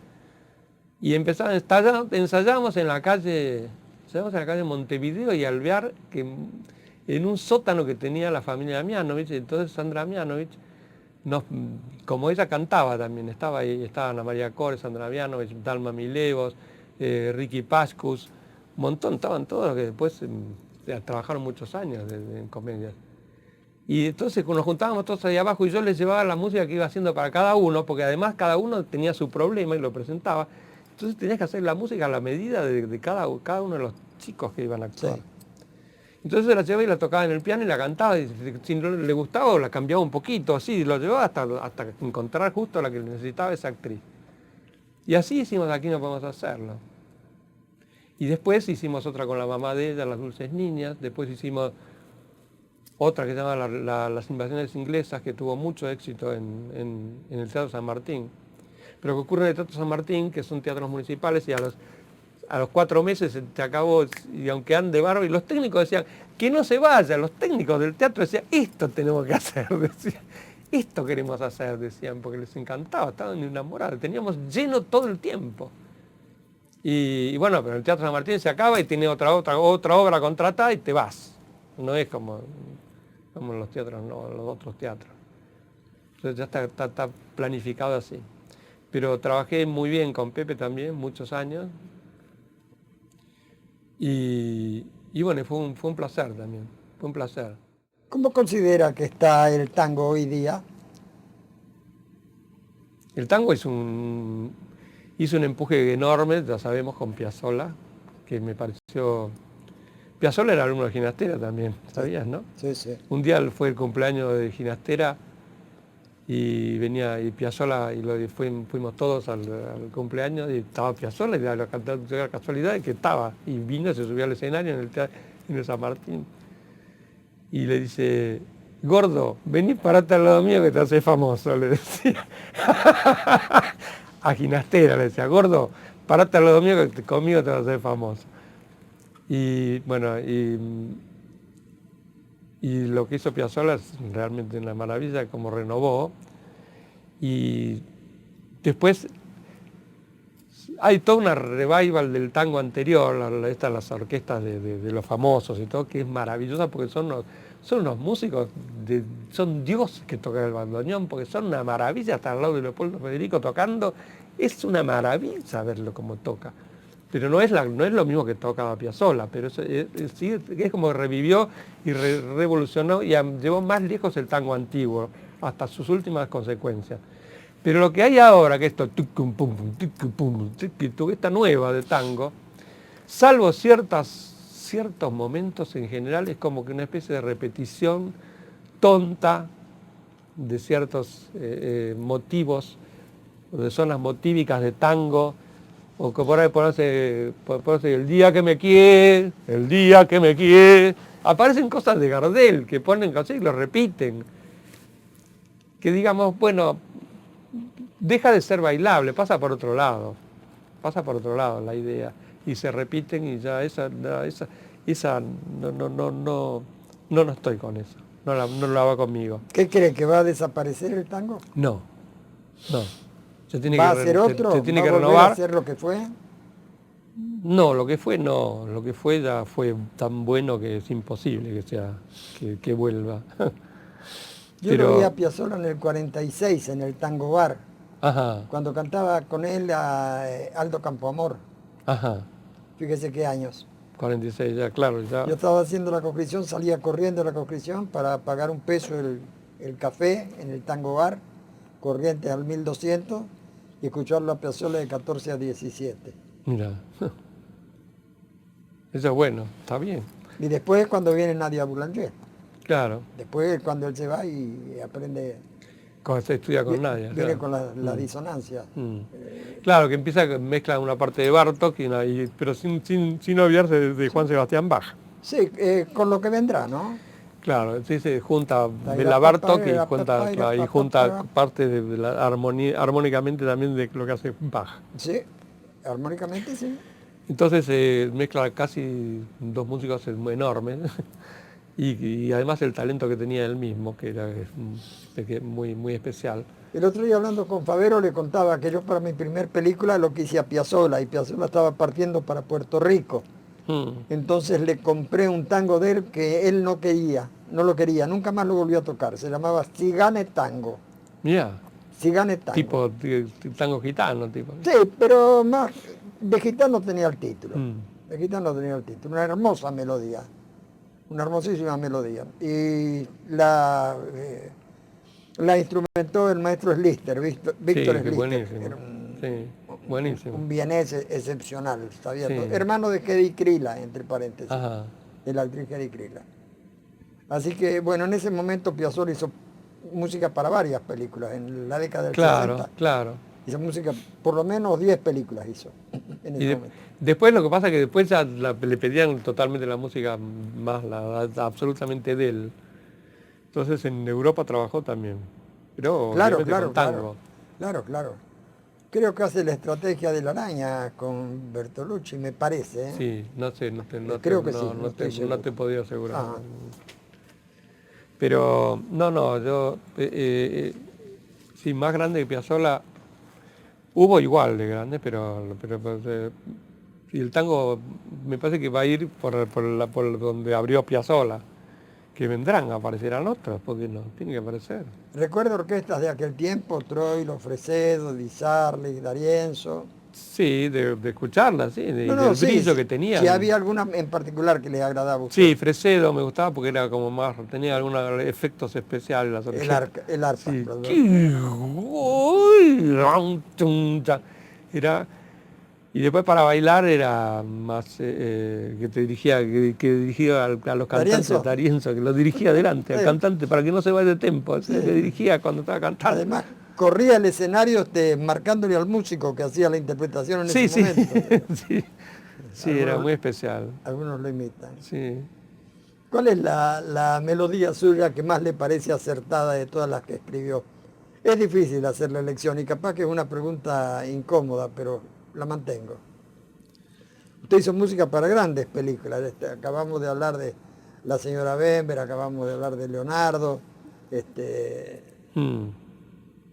Y ensayábamos en la calle Montevideo y Alvear, que en un sótano que tenía la familia Mianovich. Entonces Sandra Mianovich, como ella cantaba también, estaba ahí, estaban Ana María Cores, Sandra Mianovich, Dalma Milevos, Ricky Pascus, un montón, estaban todos que después trabajaron muchos años en comedias. Y entonces nos juntábamos todos ahí abajo y yo les llevaba la música que iba haciendo para cada uno, porque además cada uno tenía su problema y lo presentaba. Entonces tenías que hacer la música a la medida de cada uno de los chicos que iban a actuar. Sí. Entonces la llevaba y la tocaba en el piano y la cantaba, y si no le gustaba la cambiaba un poquito, así, lo llevaba hasta encontrar justo la que necesitaba esa actriz. Y así hicimos Aquí no podemos hacerlo. Y después hicimos otra con la mamá de ella, Las dulces niñas, después hicimos otra que se llama Las invasiones inglesas, que tuvo mucho éxito en el Teatro San Martín. Pero que ocurre en el Teatro San Martín, que son teatros municipales, y a los 4 meses se acabó, y aunque ande bárbaro, y los técnicos decían, que no se vaya, los técnicos del teatro decían, esto tenemos que hacer, decían, esto queremos hacer, decían, porque les encantaba, estaban enamorados, teníamos lleno todo el tiempo. Y bueno, pero el Teatro San Martín se acaba y tiene otra obra contratada y te vas. No es como los teatros, no, los otros teatros. Entonces ya está planificado así. Pero trabajé muy bien con Pepe también, muchos años. Y bueno, fue un placer también, fue un placer. ¿Cómo considera que está el tango hoy día? El tango hizo un empuje enorme, ya sabemos, con Piazzolla, que me pareció... Piazzolla era alumno de Ginastera también, ¿sabías, no? Sí, sí. Un día fue el cumpleaños de Ginastera y venía Piazzolla y fuimos todos al cumpleaños y estaba Piazzolla y la casualidad de que estaba. Y vino, se subió al escenario en el San Martín y le dice, gordo, vení, parate al lado mío que te haces famoso, le decía. A Ginastera le decía, gordo, parate al lado mío que conmigo te vas a hacer famoso. Y bueno, y lo que hizo Piazzolla es realmente una maravilla, como renovó. Y después hay toda una revival del tango anterior, las orquestas de los famosos y todo, que es maravillosa porque son unos músicos, son dioses que tocan el bandoneón, porque son una maravilla, hasta al lado de Leopoldo Federico tocando, es una maravilla verlo como toca. Pero no es lo mismo que tocaba Piazzolla, pero es como revivió y revolucionó y llevó más lejos el tango antiguo, hasta sus últimas consecuencias. Pero lo que hay ahora, que esto, esta nueva de tango, salvo ciertos momentos en general, es como que una especie de repetición tonta de ciertos motivos, de zonas motívicas de tango, o que por ahí ponerse el día que me quiere, aparecen cosas de Gardel que ponen así y lo repiten. Que digamos, bueno, deja de ser bailable, pasa por otro lado la idea, y se repiten y ya esa no estoy con eso, no la va conmigo. ¿Qué cree, que va a desaparecer el tango? No. Se tiene ¿Va a ser otro? se tiene ¿Va que a volver renovar. a ser lo que fue? No, lo que fue ya fue tan bueno que es imposible que vuelva. Yo lo vi a Piazzolla en el 46, en el Tango Bar, Ajá, cuando cantaba con él a Aldo Campoamor. ajá, Fíjese qué años. 46 ya, claro, ya. Yo estaba haciendo la conscripción, salía corriendo a la conscripción para pagar $1 el café en el Tango Bar, corriente al 1200, y escucharlo a Piazzolla de 14 a 17. Mira, eso es bueno, está bien. Y después cuando viene Nadia Boulanger. Claro. Después cuando él se va y aprende... Cuando se estudia con Nadia. Viene Claro. con la disonancia. Claro, que empieza, mezcla una parte de Bartók, pero sin olvidarse de Juan Sebastián Bach. Sí, con lo que vendrá, ¿no? Claro, sí se junta Bela Bartók y junta parte de la armonía, armónicamente también de lo que hace Bach. Sí, armónicamente sí. Entonces mezcla casi dos músicos enormes y además el talento que tenía él mismo, que era muy, muy especial. El otro día hablando con Favero le contaba que yo para mi primer película lo que hice a Piazzolla, y Piazzolla estaba partiendo para Puerto Rico. Entonces le compré un tango de él que él no lo quería, nunca más lo volvió a tocar. Se llamaba Cigane Tango. Mira, Cigane Tango. tipo tango gitano, tipo. Sí, pero más de gitano tenía el título. De gitano tenía el título. Una hermosa melodía. Una hermosísima melodía. Y la instrumentó el maestro Slister, Víctor Slister. Buenísimo. Era Buenísimo. un vienés excepcional, sabía Sí. todo. Hermano de Hedy Krila, entre paréntesis, Ajá. de la actriz Hedy Krila. Así que, bueno, en ese momento Piazzolla hizo música para varias películas, en la década del 60. Claro. Hizo música, por lo menos 10 películas hizo en ese momento. Después lo que pasa es que después ya le pedían totalmente la música más, absolutamente de él. Entonces en Europa trabajó también. Pero Claro. con tango. Claro. Creo que hace la estrategia de la araña con Bertolucci, me parece. ¿eh? Sí, no sé, Creo que sí, no te podía asegurar. Ajá. Pero yo sí, más grande que Piazzolla, hubo igual de grande, pero y el tango me parece que va a ir por donde abrió Piazzolla, que vendrán, aparecerán otros, porque no, tiene que aparecer. Recuerdo orquestas de aquel tiempo, Troilo, Fresedo, Di Sarli, D'Arienzo. Sí, de escucharla, sí, del Sí, brillo que tenía. Si había alguna en particular que les agradaba a usted. Sí, Fresedo me gustaba porque era como más, tenía algunos efectos especiales las orquestas. El arpa. Sí. perdón. Era, y después para bailar era más que dirigía a los cantantes, D'Arienzo, que lo dirigía adelante, al cantante, para que no se vaya de tempo, que dirigía cuando estaba cantando. Además, corría el escenario marcándole al músico que hacía la interpretación en ese momento. Sí, era muy especial. Algunos lo imitan. Sí. ¿Cuál es la melodía suya que más le parece acertada de todas las que escribió? Es difícil hacer la elección y capaz que es una pregunta incómoda, pero la mantengo. Usted hizo música para grandes películas. Acabamos de hablar de La señora Bember, acabamos de hablar de Leonardo,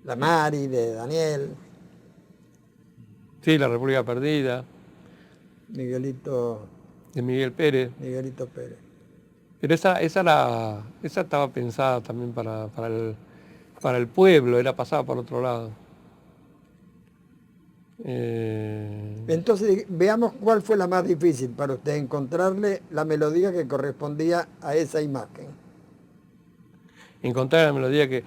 La Mari, de Daniel. Sí, La República Perdida. Miguelito De Miguel Pérez. Pérez. Pero esa estaba pensada también para el pueblo, era pasada por otro lado. Entonces, veamos cuál fue la más difícil para usted, encontrarle la melodía que correspondía a esa imagen. Encontrar la melodía que...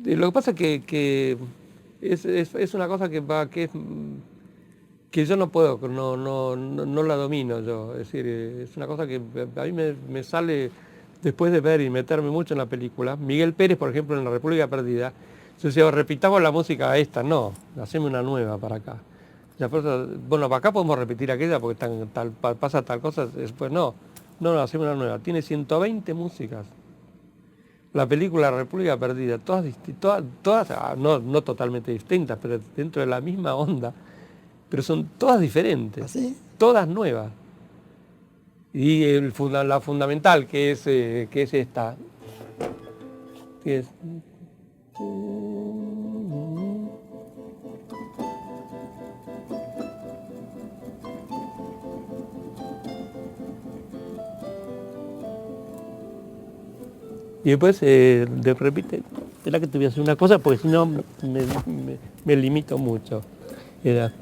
Lo que pasa es que es una cosa que yo no puedo, no la domino yo. Es decir, es una cosa que a mí me sale después de ver y meterme mucho en la película. Miguel Pérez, por ejemplo, en La República Perdida, yo decía, repitamos la música esta, no, haceme una nueva para acá. Bueno, para acá podemos repetir aquella porque pasa tal cosa, después no, hacemos una nueva. Tiene 120 músicas. La película La República Perdida, todas no totalmente distintas, pero dentro de la misma onda, pero son todas diferentes, ¿Así? Todas nuevas. Y la fundamental, que es esta, que es... Y después repite, espera que te voy a hacer una cosa, porque si no me limito mucho. Era...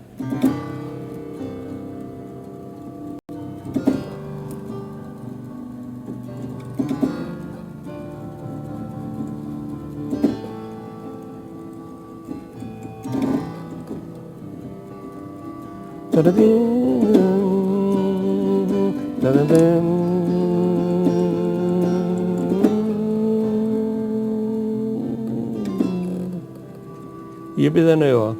Y empieza de nuevo.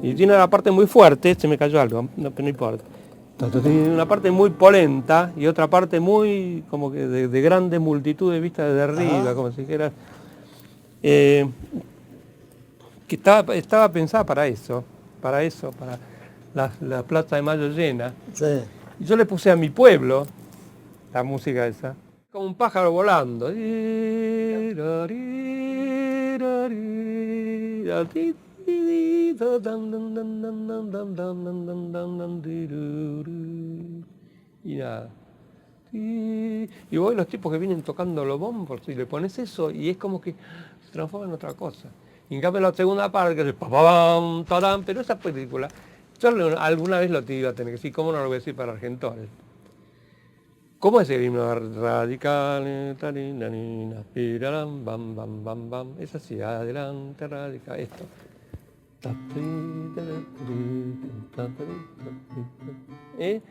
Y tiene la parte muy fuerte, se me cayó algo, no, pero no importa. Tiene una parte muy polenta y otra parte muy como que de grandes multitudes vistas desde arriba, como si dijera. Que estaba pensada para para la Plaza de Mayo llena. Sí. Y yo le puse a mi pueblo la música esa, como un pájaro volando. Y nada. Y vos los tipos que vienen tocando los bombos y le pones eso y es como que se transforma en otra cosa. Y en cambio la segunda parte, que es papam, tarán, pero esa película, yo alguna vez lo te iba a tener que decir, ¿cómo no lo voy a decir para Argentores? ¿Cómo es el himno radical? Bam, bam, bam, bam. Es así, adelante, radical, esto. El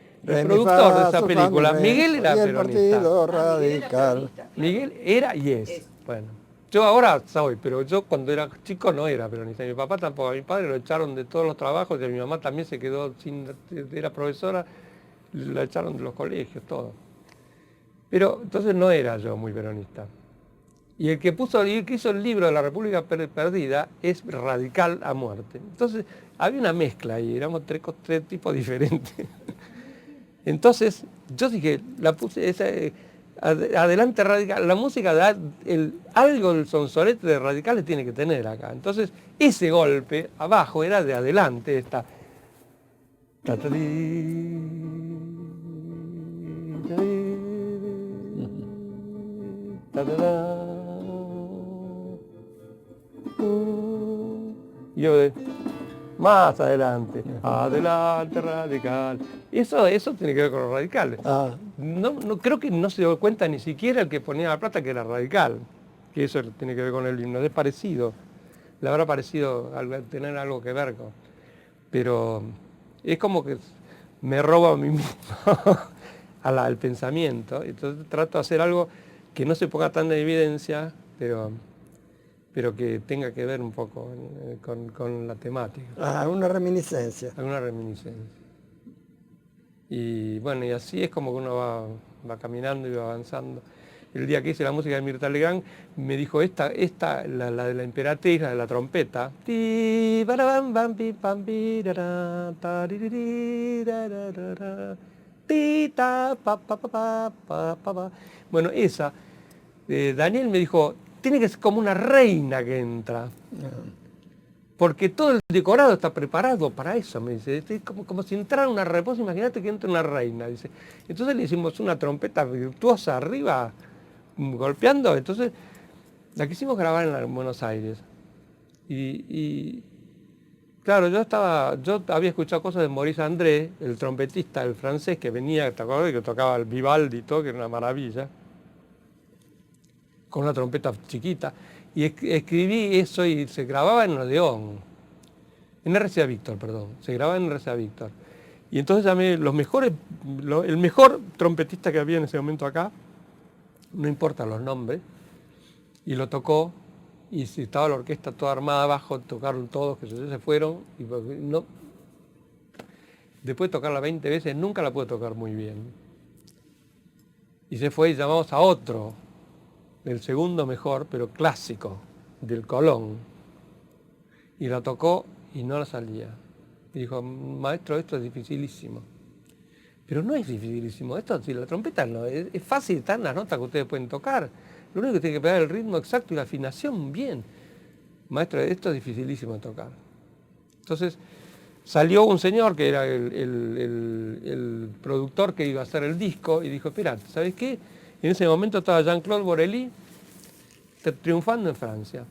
productor de esa película, Miguel era el Partido peronista. Radical. Miguel era y es. Bueno, yo ahora soy, pero yo cuando era chico no era peronista. Mi papá tampoco, a mi padre lo echaron de todos los trabajos y a mi mamá también se quedó sin, era profesora, la echaron de los colegios, todo. Pero entonces no era yo muy peronista. Y el que hizo el libro de la República Perdida es radical a muerte. Entonces había una mezcla ahí, éramos tres tipos diferentes. Entonces yo dije, la puse esa, adelante radical, la música da algo del sonsonete de radicales tiene que tener acá. Entonces ese golpe abajo era de adelante esta. Y yo más adelante, adelante radical. Eso tiene que ver con los radicales. No creo que no se dio cuenta ni siquiera el que ponía la plata que era radical, que eso tiene que ver con el himno, es parecido, le habrá parecido tener algo que ver con, pero es como que me roba a mí mismo al pensamiento, entonces trato de hacer algo que no se ponga tan en evidencia, pero que tenga que ver un poco con la temática. Una reminiscencia. Alguna reminiscencia. Y bueno, y así es como que uno va caminando y va avanzando. El día que hice la música de Mirta Legrand, me dijo la de la emperatriz, la de la trompeta. Bueno, esa, Daniel me dijo, tiene que ser como una reina que entra. Porque todo el decorado está preparado para eso, me dice. Es como si entrara una reposa, imagínate que entra una reina, dice. Entonces le hicimos una trompeta virtuosa arriba, golpeando. Entonces la quisimos grabar en Buenos Aires. Y claro, yo había escuchado cosas de Maurice André, el trompetista, el francés, que venía, ¿te acuerdas? Que tocaba el Vivaldi y todo, que era una maravilla, con una trompeta chiquita. Y escribí eso y se grababa en Odeón, en RCA Víctor, perdón, se grababa en RCA Víctor. Y entonces llamé el mejor trompetista que había en ese momento acá, no importa los nombres, y lo tocó, y si estaba la orquesta toda armada abajo, tocaron todos, que se fueron, y no, después de tocarla 20 veces, nunca la pude tocar muy bien. Y se fue y llamamos a otro, el segundo mejor, pero clásico, del Colón. Y la tocó y no la salía. Y dijo, maestro, esto es dificilísimo. Pero no es dificilísimo, esto si la trompeta no, es fácil, están las notas que ustedes pueden tocar. Lo único que tiene que pegar el ritmo exacto y la afinación bien. Maestro, esto es dificilísimo de tocar. Entonces salió un señor que era el productor que iba a hacer el disco y dijo, espera, ¿sabes qué? En ese momento estaba Jean-Claude Borelli triunfando en Francia.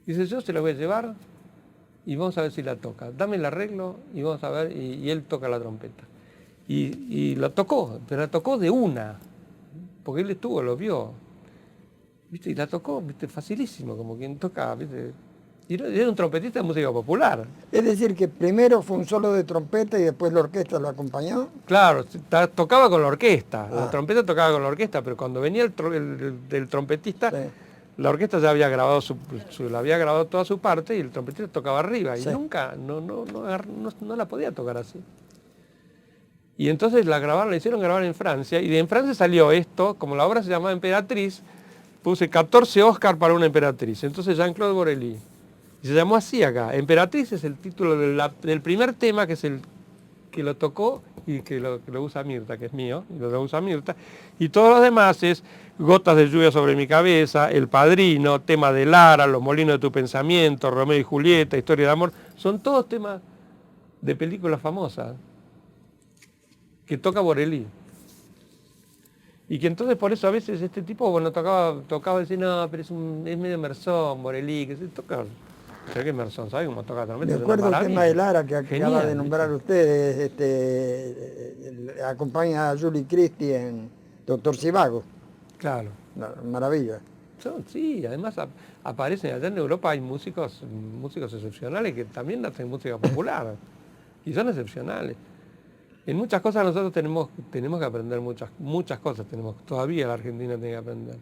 Dice, yo se la voy a llevar y vamos a ver si la toca. Dame el arreglo y vamos a ver, y él toca la trompeta. Y la tocó, pero la tocó de una, porque él lo vio. ¿Viste? Y la tocó, ¿viste? Facilísimo, como quien toca, ¿viste? Y era un trompetista de música popular. Es decir, que primero fue un solo de trompeta y después la orquesta lo acompañó. Claro, tocaba con la orquesta, la Ah. trompeta tocaba con la orquesta, pero cuando venía el trompetista, Sí. la orquesta ya había grabado la había grabado toda su parte y el trompetista tocaba arriba y Sí. nunca, no la podía tocar así. Y entonces la hicieron grabar en Francia y de en Francia salió esto, como la obra se llamaba Emperatriz, puse 14 Oscar para una emperatriz, entonces Jean-Claude Borelli. Y se llamó así acá. Emperatriz es el título del primer tema, que es el que lo tocó y que lo usa Mirta, que es mío, y lo usa Mirta. Y todos los demás es Gotas de lluvia sobre mi cabeza, El Padrino, tema de Lara, Los molinos de tu pensamiento, Romeo y Julieta, Historia de amor. Son todos temas de películas famosas que toca Borelli. Y que entonces por eso a veces este tipo, bueno, tocaba decir, no, pero es medio mersón, Borelli, que se toca. Pero que Emerson, ¿sabe cómo toca trompeta? Me Es una acuerdo el maravilla. tema de Lara que Genial, acaba de nombrar ustedes, acompaña a Julie Christie en Doctor Zhivago, Claro. maravilla. Sí, además aparecen allá en Europa, hay músicos excepcionales que también hacen música popular y son excepcionales. En muchas cosas nosotros tenemos que aprender muchas cosas, todavía la Argentina tiene que aprender.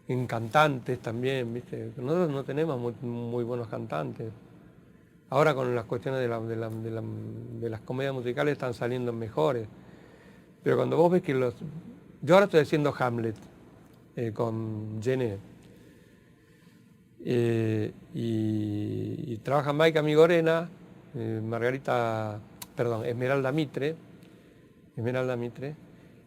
En cantantes también, ¿viste? Nosotros no tenemos muy buenos cantantes. Ahora con las cuestiones de las comedias musicales están saliendo mejores. Pero cuando vos ves que yo ahora estoy haciendo Hamlet con Gené. Y trabaja Maika Migorena, Esmeralda Mitre,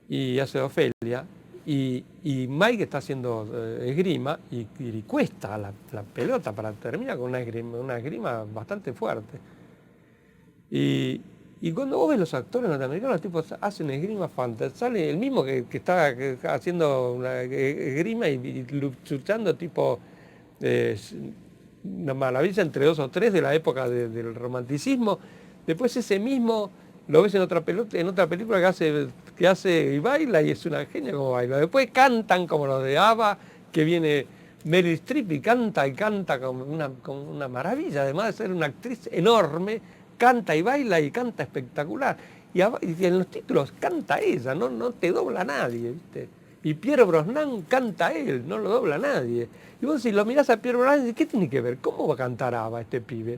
y hace Ofelia. Y Mike está haciendo esgrima y cuesta la pelota para terminar con una esgrima bastante fuerte. Y cuando vos ves los actores norteamericanos, los tipos hacen esgrima fantástica. Sale el mismo que está haciendo una esgrima y luchando tipo una maravilla entre 2 o 3 de la época del romanticismo. Después ese mismo lo ves en otra película que hace y baila y es una genia como baila. Después cantan como los de ABBA, que viene Meryl Streep y canta como una maravilla, además de ser una actriz enorme, canta y baila y canta espectacular. Y en los títulos canta ella, no te dobla nadie, ¿viste? Y Pierre Brosnan canta él, no lo dobla nadie. Y vos si lo mirás a Pierre Brosnan, ¿qué tiene que ver? ¿Cómo va a cantar ABBA este pibe?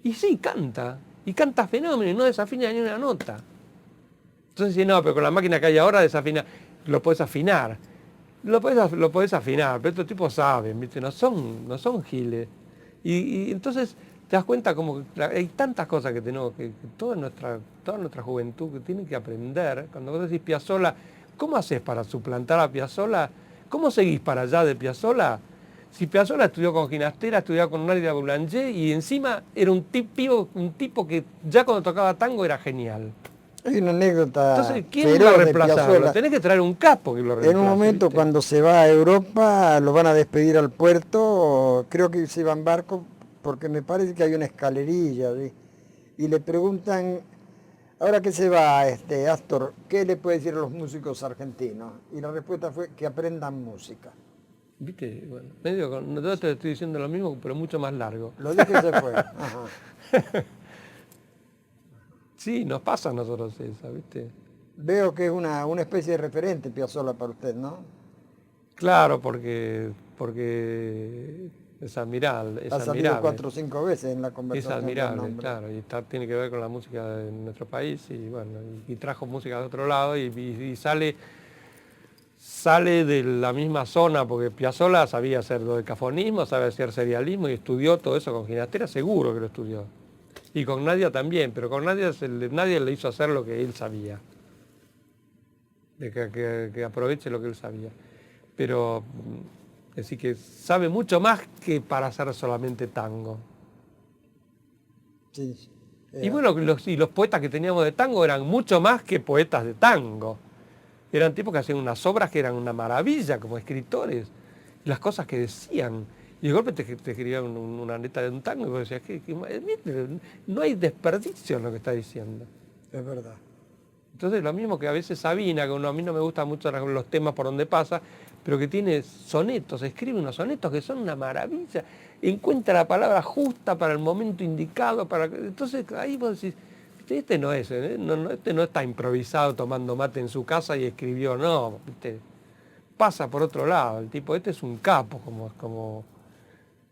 Y sí, canta. Y canta fenómeno y no desafina ni una nota. Entonces sí, no, pero con la máquina que hay ahora desafina, lo podés afinar. Lo podés afinar, pero estos tipos saben, ¿viste? No son giles. Y entonces te das cuenta como que hay tantas cosas que tenemos, que toda nuestra juventud que tiene que aprender. Cuando vos decís Piazzolla, ¿cómo haces para suplantar a Piazzolla? ¿Cómo seguís para allá de Piazzolla? Si Piazzolla estudió con Ginastera, estudió con Nadia Boulanger y encima era un tipo que ya cuando tocaba tango era genial. Hay una anécdota. Entonces, ¿quién va a reemplazarlo? Tenés que traer un capo que lo reemplace. En un momento, ¿viste? Cuando se va a Europa, lo van a despedir al puerto, creo que se va en barco, porque me parece que hay una escalerilla, ¿sí? Y le preguntan, ahora que se va Astor, ¿qué le puede decir a los músicos argentinos? Y la respuesta fue que aprendan música. ¿Viste? Bueno, yo te estoy diciendo lo mismo, pero mucho más largo. Lo dije y se fue. Ajá. Sí, nos pasa a nosotros eso, ¿viste? Veo que es una especie de referente Piazzolla para usted, ¿no? Claro, porque es admirable. Ha salido 4 o 5 veces en la conversación. Es admirable, claro, y tiene que ver con la música de nuestro país y bueno, y trajo música de otro lado y sale de la misma zona, porque Piazzolla sabía hacer dodecafonismo, sabe hacer serialismo y estudió todo eso con Ginastera, seguro que lo estudió. Y con Nadia también, pero con Nadia le hizo hacer lo que él sabía. De que aproveche lo que él sabía. Pero, es decir, que sabe mucho más que para hacer solamente tango. Sí. Y bueno, los poetas que teníamos de tango eran mucho más que poetas de tango. Eran tipos que hacían unas obras que eran una maravilla como escritores. Las cosas que decían. Y de golpe te escribían una letra de un tango y vos decías, no hay desperdicio en lo que está diciendo. Es verdad. Entonces lo mismo que a veces Sabina, que a mí no me gustan mucho los temas por donde pasa, pero que tiene sonetos, escribe unos sonetos que son una maravilla, encuentra la palabra justa para el momento indicado, entonces ahí vos decís, este no es, este no está improvisado tomando mate en su casa y escribió, no, ¿viste? Pasa por otro lado, el tipo este es un capo, como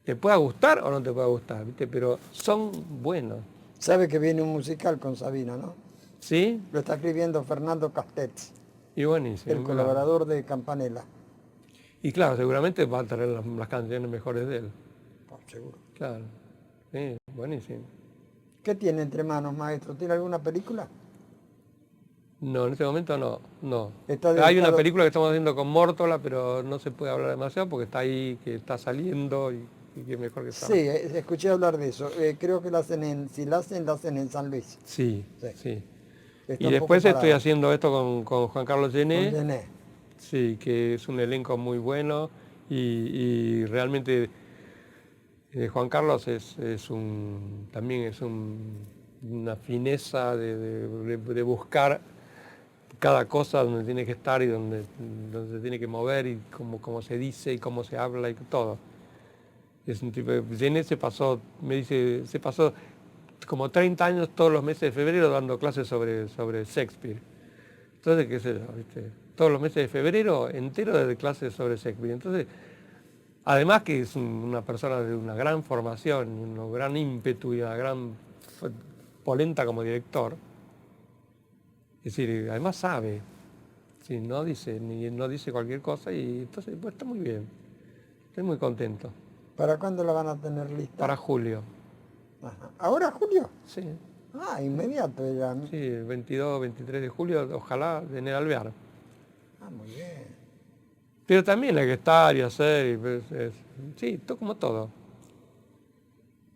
te pueda gustar o no te pueda gustar, ¿viste? Pero son buenos. Sabe que viene un musical con Sabina, ¿no? ¿Sí? Lo está escribiendo Fernando Castells, Y buenísimo. el colaborador de Campanella. Y claro, seguramente va a tener las canciones mejores de él. Seguro. Claro. Sí, buenísimo. ¿Qué tiene entre manos, maestro? ¿Tiene alguna película? No, en este momento no. Está Hay una dedicado- película que estamos haciendo con Mórtola, pero no se puede hablar demasiado porque está ahí, que está saliendo y que es mejor que Sí, salga. escuché hablar de eso. Creo que la hacen si la hacen en San Luis. Sí, Sí. sí. Está Y un después poco estoy parada. haciendo esto con Juan Carlos Con Gené, Gené. sí, que es un elenco muy bueno y realmente Juan Carlos también es una fineza de buscar cada cosa donde tiene que estar y donde se tiene que mover y cómo se dice y cómo se habla y todo. Es un tipo de... Gené me dice, se pasó como 30 años todos los meses de febrero dando clases sobre Shakespeare. Entonces, qué sé yo, ¿viste? Todos los meses de febrero entero de clases sobre Shakespeare. Entonces, además que es una persona de una gran formación, un gran ímpetu y una gran polenta como director, es decir, además sabe, sí, no dice cualquier cosa y entonces pues, está muy bien. Estoy muy contento. ¿Para cuándo la van a tener lista? Para julio. Ajá. ¿Ahora, Julio? Sí, Ah, inmediato ya. sí, el 22, 23 de julio, ojalá en el Alvear. Ah, muy bien. Pero también hay que estar y hacer, y sí, como todo.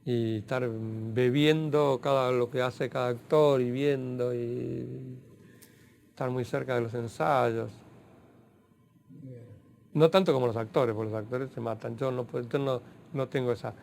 Y estar bebiendo lo que hace cada actor y viendo y estar muy cerca de los ensayos. No tanto como los actores, porque los actores se matan. Yo no tengo esa